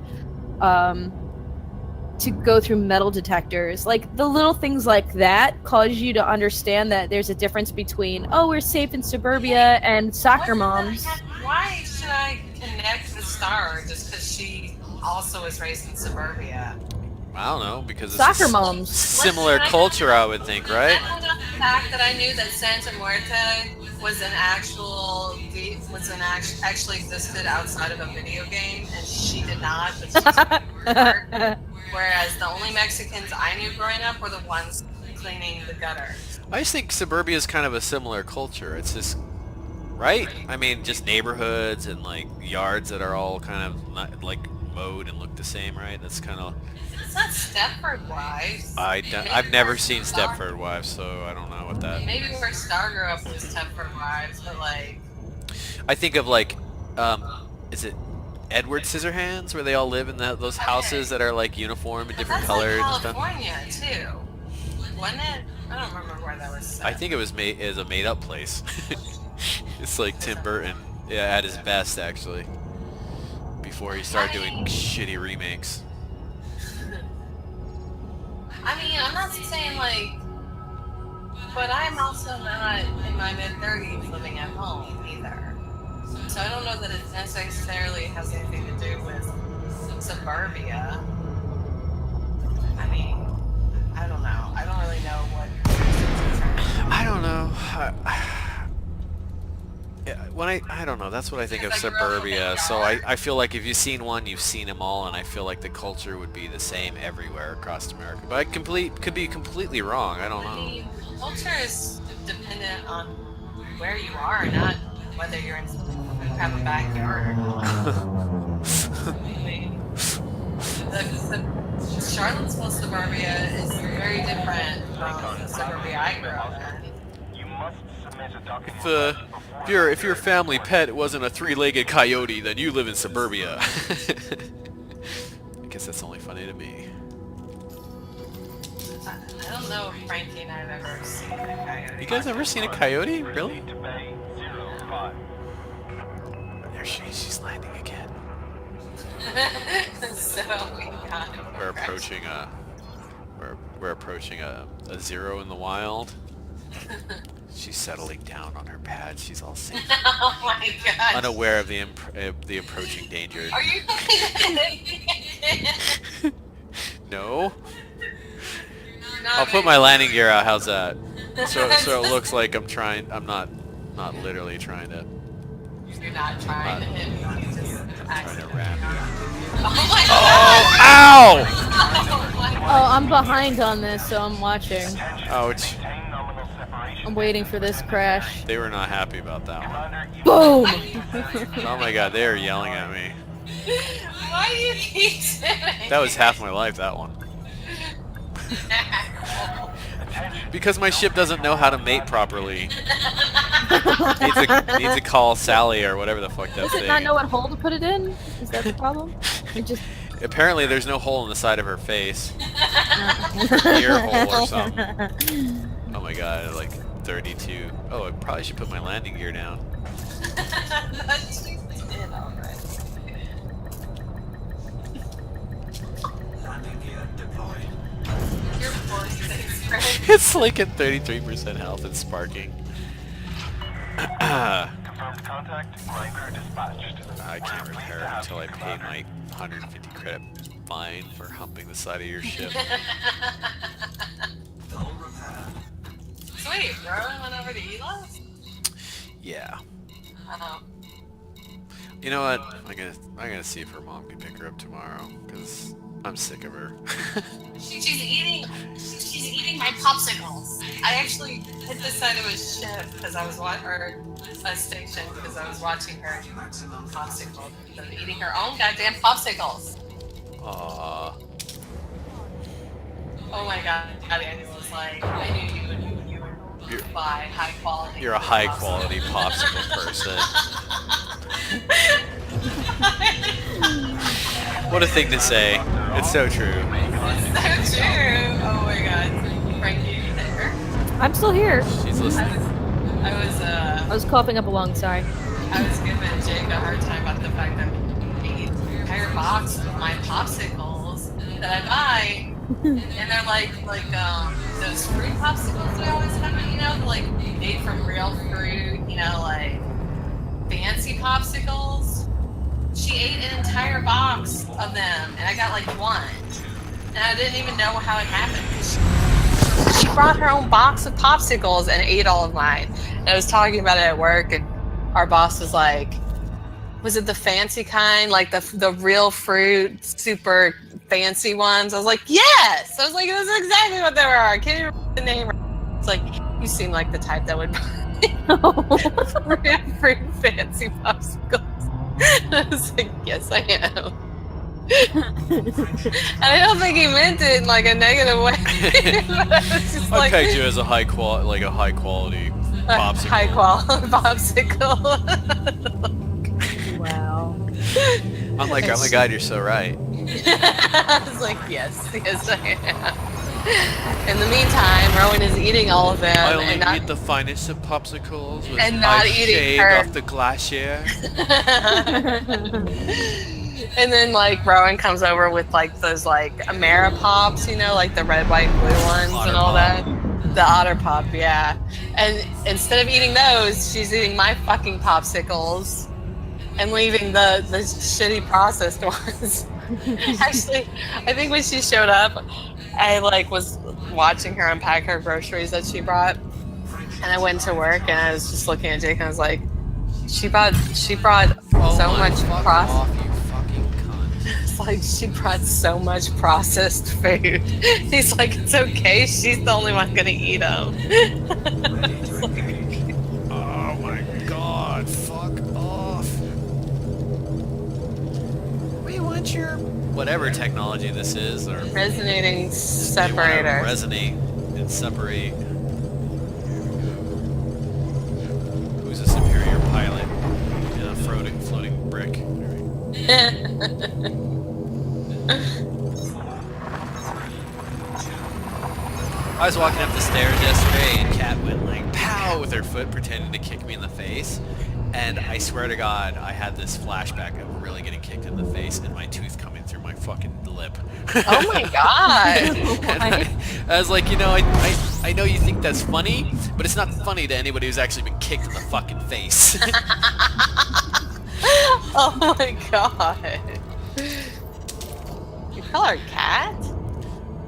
to go through metal detectors. Like the little things like that cause you to understand that there's a difference between, oh, we're safe in suburbia and soccer moms. Why should I connect with Star just because she also was raised in suburbia? I don't know, because it's Soccer moms. Similar culture, I would think, right? I don't know the fact that I knew that Santa Muerte was actually existed outside of a video game, and she did not, but she's part. Whereas the only Mexicans I knew growing up were the ones cleaning the gutter. I just think suburbia is kind of a similar culture. It's just, right? I mean, just neighborhoods and like yards that are all kind of not, like mowed and look the same, right? That's kind of. It's not Stepford Wives. I've never seen Stepford Wives, so I don't know what that. Maybe where Star grew up was Stepford Wives, but like. I think of like, is it Edward Scissorhands, where they all live in those houses that are like uniform and different colors and stuff? California too, wasn't it? I don't remember where that was set. I think it was a made-up place. It's like Tim Burton, yeah, at his best actually, before he started doing shitty remakes. I mean, I'm not saying like, but I'm also not in my mid-30s living at home either. So I don't know that it necessarily has anything to do with suburbia. I mean, I don't know. I don't really know what. I don't know. I don't know. That's what I think of suburbia. So I feel like if you've seen one, you've seen them all, and I feel like the culture would be the same everywhere across America. But I could be completely wrong. I don't know. I mean, culture is dependent on where you are, not whether you're have a backyard or not. I mean, the Charlottesville suburbia is very different from the suburbia I grew up in. If your family pet wasn't a three-legged coyote, then you live in suburbia. I guess that's only funny to me. I don't know if Frankie and I have ever seen a coyote. You guys ever seen a coyote? Really? There she's landing again. So we're approaching a zero in the wild. She's settling down on her pad. She's all safe. Oh my god. Unaware of the approaching danger. Are you No? No, I'll put my landing gear out. How's that? So it looks like I'm not literally trying to. You're not trying to hit me. You just Trying to wrap. Oh my Oh! god! Ow! Oh, I'm behind on this, so I'm watching. Ouch. I'm waiting for this crash. They were not happy about that Boom! one. Oh my god, they are yelling at me. Why do you keep doing That was half my life, that one. Because my ship doesn't know how to mate properly. Needs to call Sally or whatever the fuck that Does thing. it not know what hole to put it in? Is that the problem? It just... Apparently there's no hole in the side of her face. Ear hole or something. Oh my god, like 32. Oh, I probably should put my landing gear down. Landing gear deployed. Your voice is great. It's like at 33% health and sparking. Confirmed contact. Flight crew dispatched. I can't repair it until I pay my 150 credit fine for humping the side of your ship. Full repair. Sweet, Rowan went over to Elos? Yeah. Oh. You know what? I'm gonna see if her mom can pick her up tomorrow, because I'm sick of her. She's eating my popsicles. I actually hit the side of a ship because I was a station because I was watching her Maximum popsicle, eating her own goddamn popsicles. Aww. Oh my god, Daniel was like, I knew you would buy high quality. You're a high quality popsicle person. What a thing to say. It's so true. It's so true. Oh my god. Frankie, you there? I'm still here. She's listening. I was coughing up a lung, sorry. I was giving Jake a hard time about the fact that I ate an entire box of my popsicles that I buy, and they're like those fruit popsicles we always have, like made from real fruit, like fancy popsicles. She ate an entire box of them, and I got like one, and I didn't even know how it happened. She brought her own box of popsicles and ate all of mine. And I was talking about it at work, and our boss was like, was it the fancy kind, like the real fruit, super fancy ones? I was like, yes! I was like, that's exactly what they were. I can't even remember the name. It's like, you seem like the type that would buy real fruit fancy popsicles. I was like, yes, I am. And I don't think he meant it in like a negative way. But I was just I like, pegged you as a high quality popsicle. high quality popsicle. Wow. I'm like, oh my god, you're so right. I was like, yes, I am. In the meantime, Rowan is eating all of them I only and not eat the finest of popsicles with and not I eating shaved her. off the glacier. And then like Rowan comes over with like those like Ameripops, like the red, white, blue ones Otter and all Pop. that. The Otter Pop, yeah. And instead of eating those, she's eating my fucking popsicles and leaving the shitty processed ones. Actually, I think when she showed up, I like was watching her unpack her groceries that she brought, and I went to work and I was just looking at Jake and I was like, she brought so much processed. You fucking cunt. It's like she brought so much processed food. He's like, it's okay. She's the only one gonna eat them. Oh my god, fuck off. We want your whatever technology this is, or Resonating you wanna separator. resonate and separate. Who's a superior pilot in a floating brick? I was walking up the stairs yesterday and Kat went like pow with her foot pretending to kick me in the face, and I swear to God I had this flashback of really getting kicked in the face and my tooth coming through my fucking lip. Oh my god. And I was like, I know you think that's funny, but it's not funny to anybody who's actually been kicked in the fucking face. Oh my god. You call her Cat?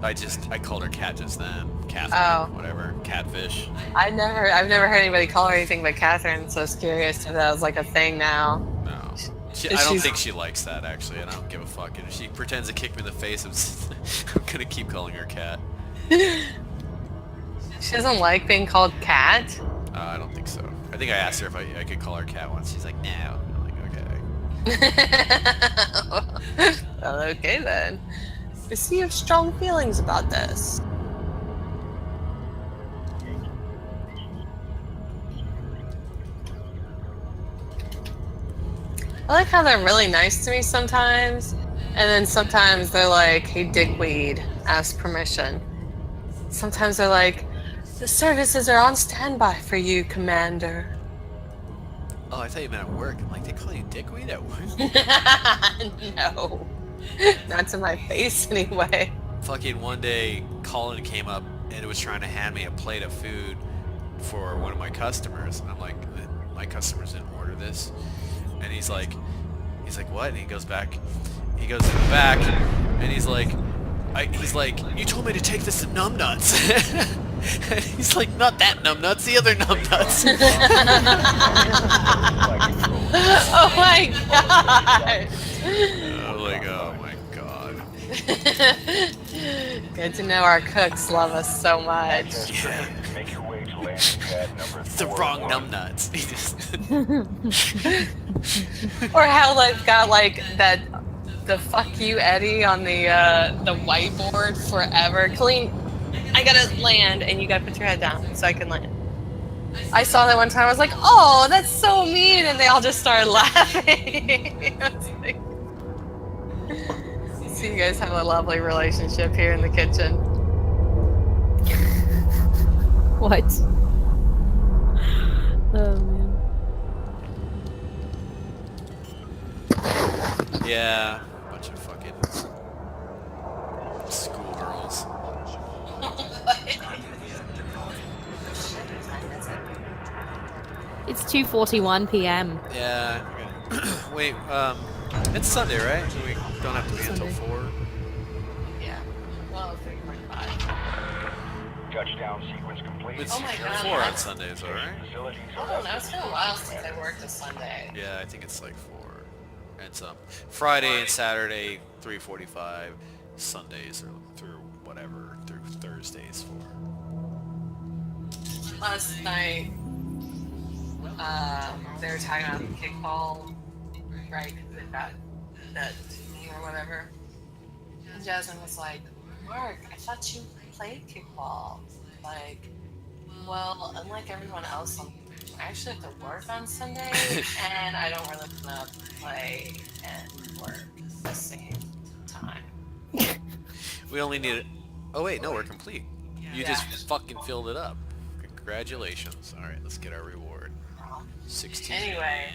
I called her Cat just then. Catherine, Oh. whatever. Catfish. I've never heard anybody call her anything but Catherine, so I was curious if that was like a thing now. No. I don't think she likes that, actually. I don't give a fuck. And if she pretends to kick me in the face, I'm gonna keep calling her Cat. She doesn't like being called Cat? I don't think so. I think I asked her if I could call her Cat once. She's like, no. I'm like, okay. Well, okay then. I see you have strong feelings about this. I like how they're really nice to me sometimes, and then sometimes they're like, hey dickweed, ask permission. Sometimes they're like, the services are on standby for you, Commander. Oh, I thought you meant at work. I'm like, they call you dickweed at work? No. Not to my face anyway. Fucking one day, Colin came up and was trying to hand me a plate of food for one of my customers. And I'm like, my customers didn't order this. And he's like, what? And he goes back. He goes in the back, and he's like, you told me to take this to Numbnuts. And he's like, not that Numbnuts, the other Numbnuts. Oh my god! I'm like, oh my god. Good to know our cooks love us so much. Yeah. Make your way to landing pad number It's the wrong Numbnuts. He just Or how they've got like the fuck you Eddie on the whiteboard forever. Colleen, I gotta land and you gotta put your head down so I can land. I saw that one time. I was like, "Oh, that's so mean," and they all just started laughing. I was like, so you guys have a lovely relationship here in the kitchen. What? Oh man. Yeah, bunch of fucking schoolgirls. It's 2:41 p.m. Yeah. Okay. Wait, it's Sunday, right? So we don't have to be until Sunday. 4. Yeah. Well, 3:45. Touchdown sequence complete. It's Oh my God, 4 on that's- Sundays, alright? Facilities I don't know. It's been a while since I worked a Sunday. Yeah, I think it's like 4. And some Friday and Saturday 3:45. Sundays or through whatever through Thursdays 4. Last night, they were talking about kickball, right? They got that team or whatever. And Jasmine was like, "Mark, I thought you played kickball." Like, well, unlike everyone else, I actually have to work on Sunday, and I don't really want to play and work at the same time. We only need it. Oh wait, no, we're complete. You just fucking filled it up. Congratulations. All right, let's get our reward. 16. Anyway.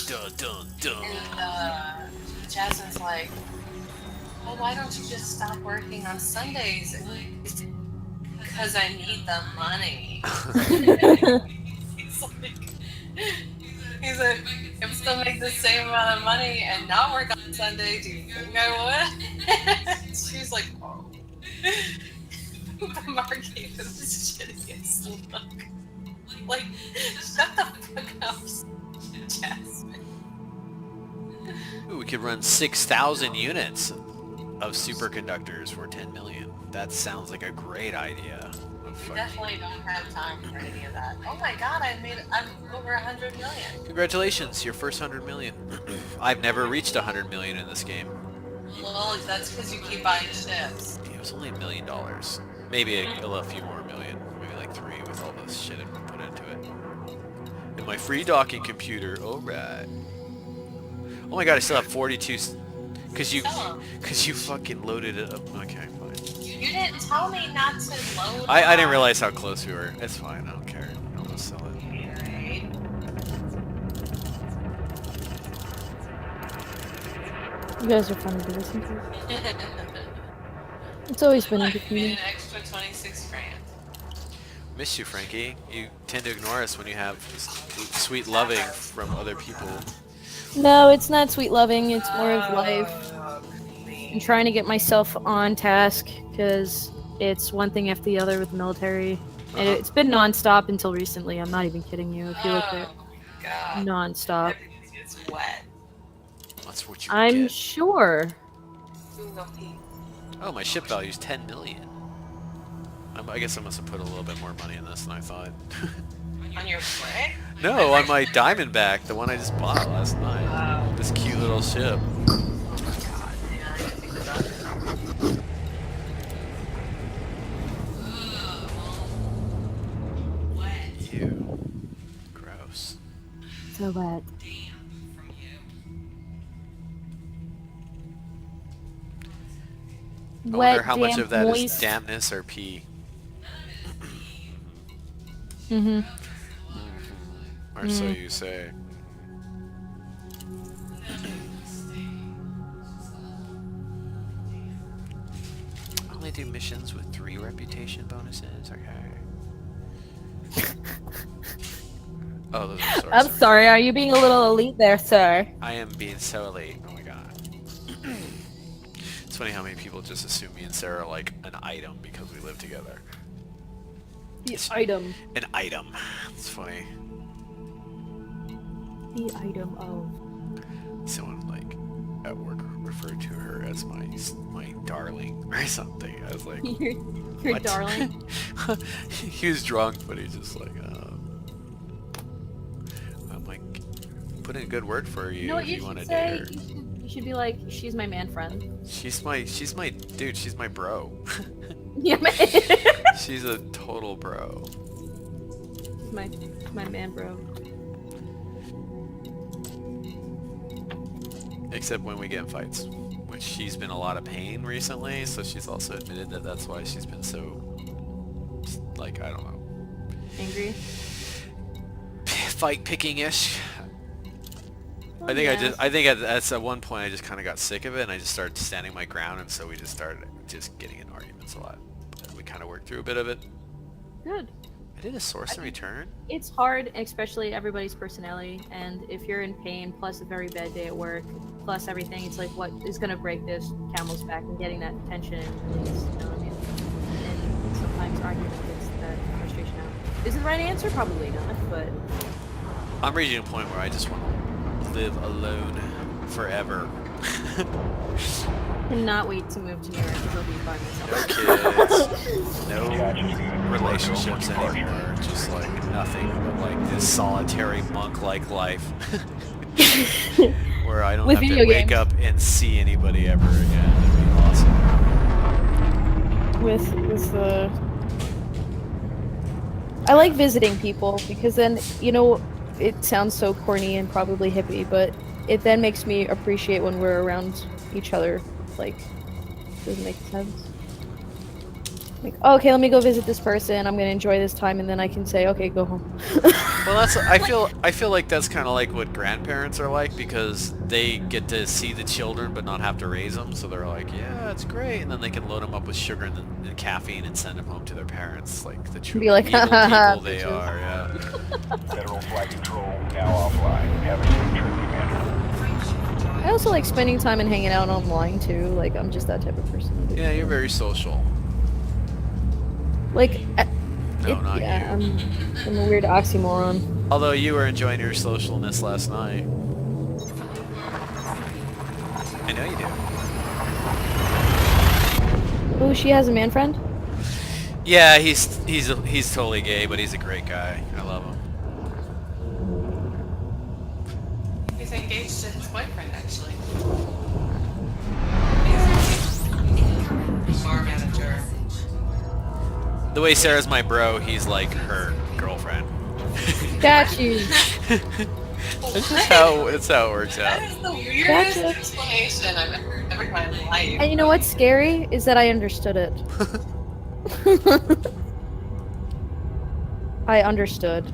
Dun dun dun. And Jasmine's like, "Well, why don't you just stop working on Sundays?" Because I need the money. he's like, if I still make the same amount of money and not work on Sunday, do you think I would? She's like, "Oh." The Mark gave her the shittiest look. Like, shut the fuck up, Jasmine. Ooh, we could run 6,000 units of superconductors for 10 million. That sounds like a great idea. We definitely don't have time for any of that. Oh my god, I'm over 100 million. Congratulations, your first 100 million. I've never reached 100 million in this game. Well, that's because you keep buying ships. It was only $1 million. Maybe a few more million. Maybe like 3 with all this shit I put into it. And my free docking computer. Alright. Oh my god, I still have 42. Cause you fucking loaded it up. Okay, fine. You didn't tell me not to load. I didn't realize how close we were. It's fine. I don't care. I'll just sell it. Right. You guys are funny to listen to. It's always been Look, entertaining. an extra 26 grand. Miss you, Frankie. You tend to ignore us when you have sweet loving from other people. No, it's not sweet loving. It's more of life. I'm trying to get myself on task because it's one thing after the other with the military, and it's been nonstop until recently. I'm not even kidding you. If you look at God. nonstop, It's wet. That's what you I'm get. sure. Go pee. Oh, my ship value's 10 million. I guess I must have put a little bit more money in this than I thought. On your flag? No, on my Diamondback, the one I just bought last night. This cute little ship. God, man, I didn't think about it. Ew. Gross. So wet. I wonder how much damp, of that is moist. dampness or pee. Or so you say. Only do missions with 3 reputation bonuses? Okay. Oh, those are I'm sorry. Are you being a little elite there, sir? I am being so late. Oh my god. It's funny how many people just assume me and Sarah are like an item because we live together. The item. An item. It's funny. The item of. Someone like at work referred to her as my darling or something. I was like, Your what? darling. He was drunk, but he's just like, I'm like, put in a good word for you, You know what if you you should want to say? date her. You should be like, she's my man friend. She's my dude. She's my bro. Yeah, man. She's a total bro. my man, bro. Except when we get in fights, which she's been a lot of pain recently, so she's also admitted that that's why she's been so, like, I don't know. Angry? Fight picking-ish. Oh, I think at one point I just kind of got sick of it and I just started standing my ground, and so we just started just getting in arguments a lot. And we kind of worked through a bit of it. Good. I did a source and return. It's hard, especially everybody's personality, and if you're in pain, plus a very bad day at work, plus everything, it's like, what is going to break this camel's back, and getting that tension and release, you know what I mean? And sometimes arguing gets that frustration out. Is it the right answer? Probably not, but... I'm reaching a point where I just want to live alone forever. Cannot wait to move to New York because I'll be by myself. No kids, no relationships anymore, just like nothing but like this solitary monk-like life. Where I don't With have to video wake games. up and see anybody ever again. That'd be awesome. I like visiting people because then, you know, it sounds so corny and probably hippie, but it then makes me appreciate when we're around each other. Like, does it make sense? Like, oh, okay, let me go visit this person. I'm gonna enjoy this time, and then I can say, okay, go home. Well, I feel like that's kind of like what grandparents are like, because they get to see the children but not have to raise them, so they're like, yeah, it's great, and then they can load them up with sugar and caffeine and send them home to their parents, like the true Be like, evil "Ha, people they bitches." are. Yeah. Federal flight control now offline. Have a safe trip, Commander. I also like spending time and hanging out online too. Like, I'm just that type of person. Yeah, you're very social. Like, No, not yeah, you. I'm a weird oxymoron. Although you were enjoying your socialness last night. I know you do. Oh, she has a man friend? Yeah, he's totally gay, but he's a great guy. I love him. He's engaged to his boyfriend, actually. He's a bar manager. The way Sarah's my bro, he's like her girlfriend. Got you. That's just how it works out. That is the weirdest Gotcha. explanation I've ever heard in my life. And you know what's scary? Is that I understood it. I understood.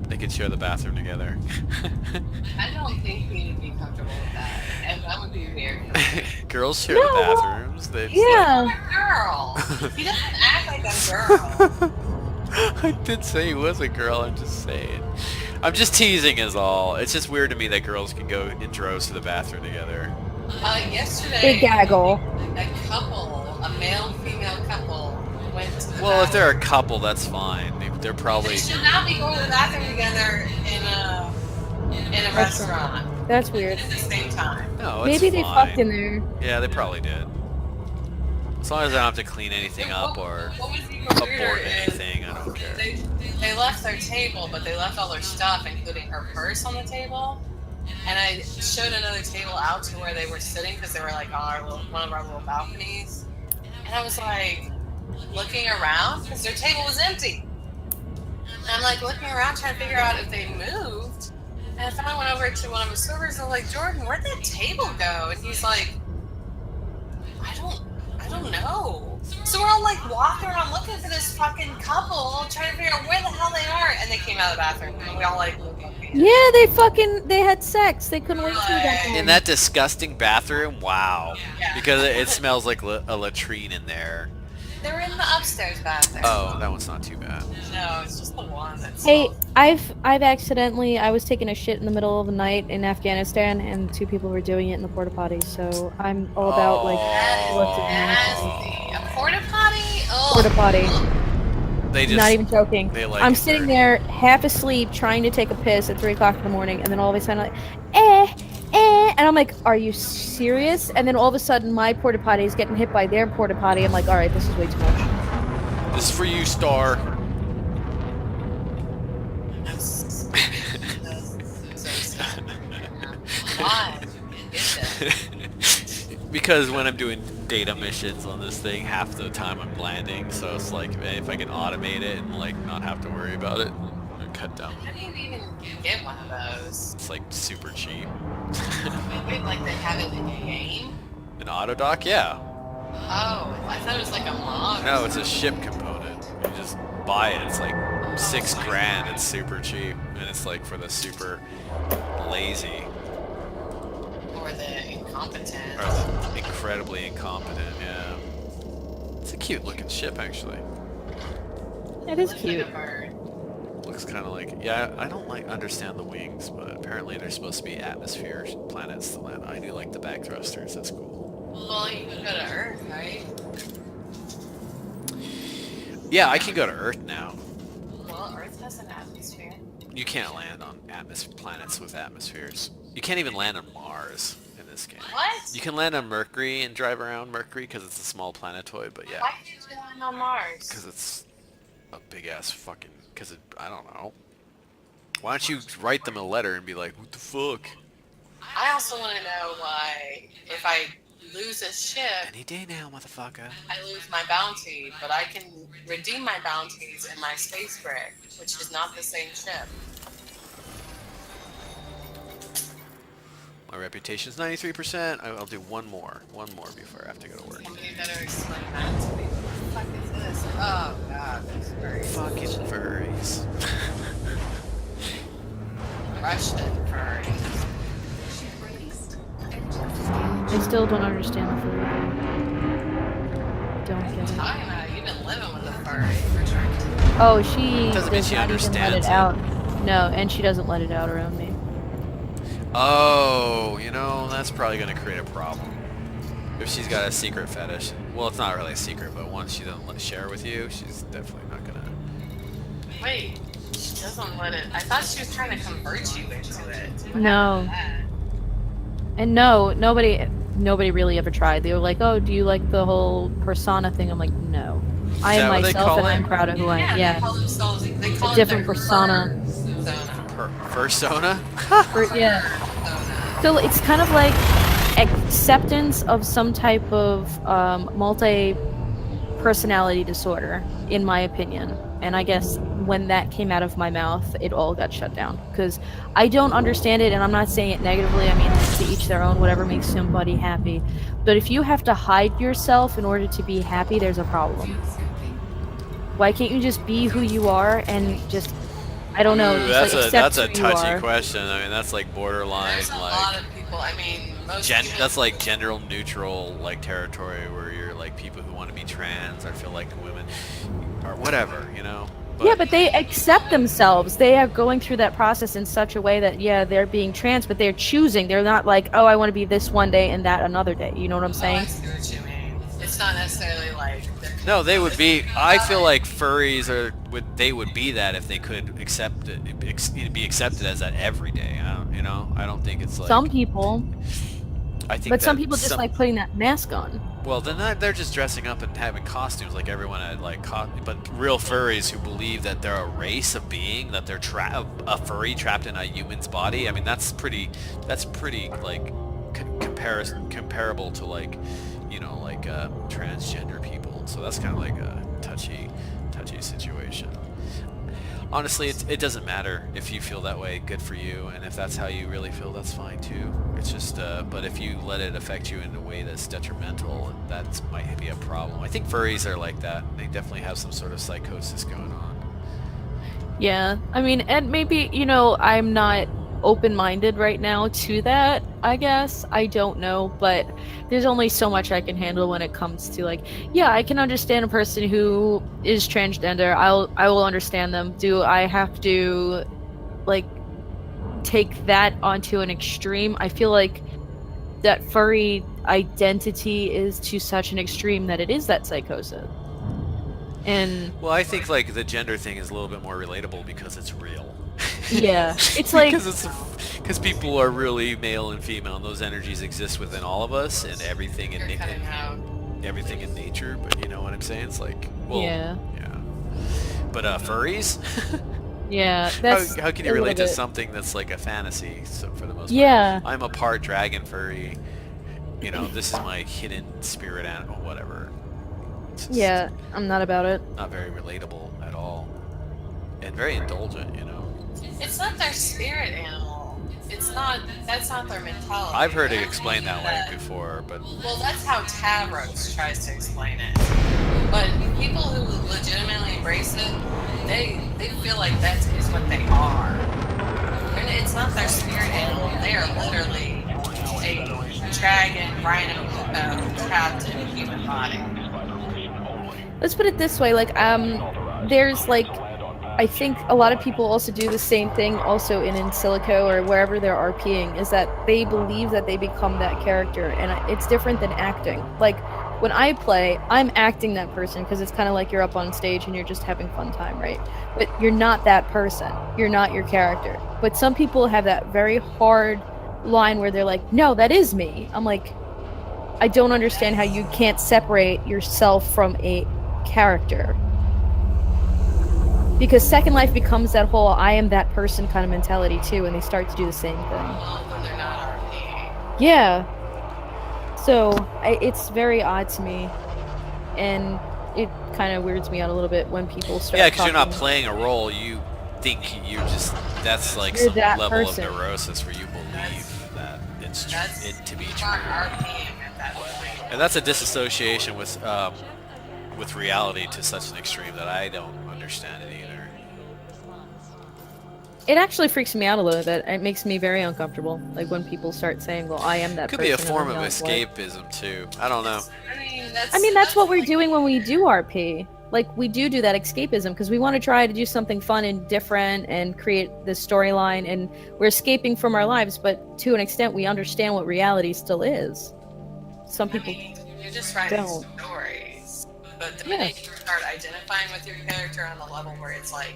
They could share the bathroom together. I don't think we'd be comfortable with that. And that would be weird. Girls share No, the bathrooms. They just Yeah. I'm a girl. He doesn't act like a girl. I did say he was a girl, I'm just saying. I'm just teasing is all. It's just weird to me that girls can go in droves to the bathroom together. Yesterday, Big gaggle. a couple, a male-female couple, went to the Well, if they're a bathroom. couple, that's fine. They're probably... They should not be going to the bathroom together in a restaurant That's weird. at the same time. No, it's Maybe they fine. fucked in there. Yeah, they probably did. As long as I don't have to clean anything up or What was even abort weirder is anything, I don't care. they left their table, but they left all their stuff, including her purse, on the table. And I showed another table out to where they were sitting because they were like on one of our little balconies. And I was like looking around because their table was empty. And I'm like looking around trying to figure out if they moved. And I finally went over to one of the servers and I was like, Jordan, where'd that table go? And he's like, I don't know. So we're all like walking around looking for this fucking couple, trying to figure out where the hell they are. And they came out of the bathroom and we all like looked up. Yeah, they had sex. They couldn't wait to do that. In that disgusting bathroom? Wow. Yeah. Because it smells like a latrine in there. They were in the upstairs bathroom. Oh, that one's not too bad. No, it's just the one that's. Hey, I've accidentally, I was taking a shit in the middle of the night in Afghanistan, and 2 people were doing it in the porta potty. So I'm all about like what's it Nasty. A porta potty? Oh. porta potty. They just... Not even joking. they like I'm it sitting there. there half asleep trying to take a piss at 3 o'clock in the morning, and then all of a sudden I'm like, and I'm like, are you serious? And then all of a sudden my porta potty is getting hit by their porta potty. I'm like, all right, this is way too much. This is for you, Star. Why? Because when I'm doing data missions on this thing half the time I'm landing, so it's like if I can automate it and like not have to worry about it, and cut down. How do you even get one of those? It's like super cheap. Wait, like they have it in the game? An auto dock, yeah. Oh, I thought it was like a mod. No, it's a ship component. You just buy it. It's like $6,000. It's super cheap, and it's like for the super lazy. Or the incompetent. Or the incredibly incompetent, yeah. It's a cute looking ship, actually. It is Looks cute. like a bird. Looks kind of like, yeah, I don't like understand the wings, but apparently they're supposed to be atmosphere planets to land. I do like the back thrusters, that's cool. Well, you can go to Earth, right? Yeah, I can go to Earth now. Well, Earth has an atmosphere. You can't land on planets with atmospheres. You can't even land on Mars in this game. What? You can land on Mercury and drive around Mercury because it's a small planetoid, but yeah. Why did you land on Mars? Because it's a big ass fucking. Because I don't know. Why don't you write them a letter and be like, what the fuck? I also want to know why, if I lose a ship, Any day now, motherfucker. I lose my bounty, but I can redeem my bounties in my space brick, which is not the same ship. My reputation's 93%. I'll do one more before I have to go to work. Somebody better explain that to me. What the fuck is this? Oh god, this is very Fucking furries. Russian furries. I still don't understand the furry thing. Don't get it. Talking about you've been living with a furry for sure. Oh, she Doesn't mean does she not even let understands it it. out. No, and she doesn't let it out around me. Oh, you know, that's probably going to create a problem. If she's got a secret fetish. Well, it's not really a secret, but once she doesn't share with you, she's definitely not going to. Wait, she doesn't let it. I thought she was trying to convert you into it. What No. happened to that? And no, nobody really ever tried. They were like, "Oh, do you like the whole persona thing?" I'm like, "No, I that am what they myself, call and it? I'm proud of who I am." They Yeah, call themselves. They call a it different their persona. Fursona? Yeah. So it's kind of like acceptance of some type of multi-personality disorder, in my opinion. And I guess when that came out of my mouth, it all got shut down. Because I don't understand it, and I'm not saying it negatively. I mean, to each their own, whatever makes somebody happy. But if you have to hide yourself in order to be happy, there's a problem. Why can't you just be who you are and just, I don't know, Ooh, just like that's a accept who you touchy are? question. I mean, that's like borderline, There's a like lot of people. I mean, most people. that's like gender neutral like territory where you're like people who want to be trans or feel like women or whatever, you know. Yeah, but they accept themselves. They are going through that process in such a way that, yeah, they're being trans, but they're choosing. They're not like, oh, I want to be this one day and that another day. You know what I'm Oh, saying? I see what you mean. It's not necessarily like. No, they would be. I feel like furries they would be that if they could accept it, be accepted as that every day. I don't think it's like. Some people. I think But some that people just like putting that mask on. Well, then they're just dressing up and having costumes like everyone had but real furries who believe that they're a race of being, that they're a furry trapped in a human's body. I mean, that's pretty like comparable to like, you know, like transgender people. So that's kind of like a touchy situation. Honestly, it doesn't matter if you feel that way. Good for you, and if that's how you really feel, that's fine too. It's just, but if you let it affect you in a way that's detrimental, that might be a problem. I think furries are like that. They definitely have some sort of psychosis going on. Yeah, I mean, and maybe, you know, I'm not open-minded right now to that, I guess. I don't know, but there's only so much I can handle when it comes to, like, yeah, I can understand a person who is transgender. I will understand them. Do I have to, like, take that onto an extreme? I feel like that furry identity is to such an extreme that it is that psychosis. And well, I think like the gender thing is a little bit more relatable because it's real. Yeah, it's like because people are really male and female, and those energies exist within all of us and everything in everything in nature. But you know what I'm saying? It's like, well, yeah. But furries. Yeah, that's how can you relate to something that's like a fantasy? So for the most part, yeah, I'm a part dragon furry. you know, this is my hidden spirit animal, whatever. Yeah, I'm not about it. Not very relatable at all. And very indulgent, you know. It's not their spirit animal. It's not, that's not their mentality. I've heard it explained that way before, but... Well, that's how Tavros tries to explain it. But people who legitimately embrace it, they feel like that is what they are. And it's not their spirit animal. They are literally a dragon, rhino, trapped in a human body. Let's put it this way, like, there's, like, I think a lot of people also do the same thing also in Silico or wherever they're RPing, is that they believe that they become that character, and it's different than acting. Like, when I play, I'm acting that person because it's kind of like you're up on stage and you're just having fun time, right? But you're not that person. You're not your character. But some people have that very hard line where they're like, no, that is me. I'm like, I don't understand how you can't separate yourself from a character. Because Second Life becomes that whole I am that person kind of mentality too, and they start to do the same thing. Well, then they're not RPing. Yeah. So, it's very odd to me, and it kind of weirds me out a little bit when people start Yeah, because you're not playing a role, you think you're just, that's like some that level person. of neurosis where you believe that it's it to be true. Not RPing at that point. And that's a disassociation with reality to such an extreme that I don't understand it either. It actually freaks me out a little bit. It makes me very uncomfortable. Like when people start saying, well, I am that Could person. be a form of like, escapism too. I don't know. I mean, that's what we're doing when we do RP. Like, we do that escapism because we want to try to do something fun and different and create this storyline, and we're escaping from our lives, but to an extent we understand what reality still is. Some people you're just writing don't. stories. But the minute you start identifying with your character on the level where it's like,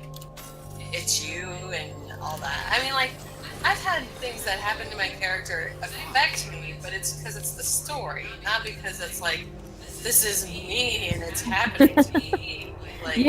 it's you and all that. I mean, like, I've had things that happen to my character affect me, but it's because it's the story, not because it's like, this is me and it's happening to me. Like, Yeah.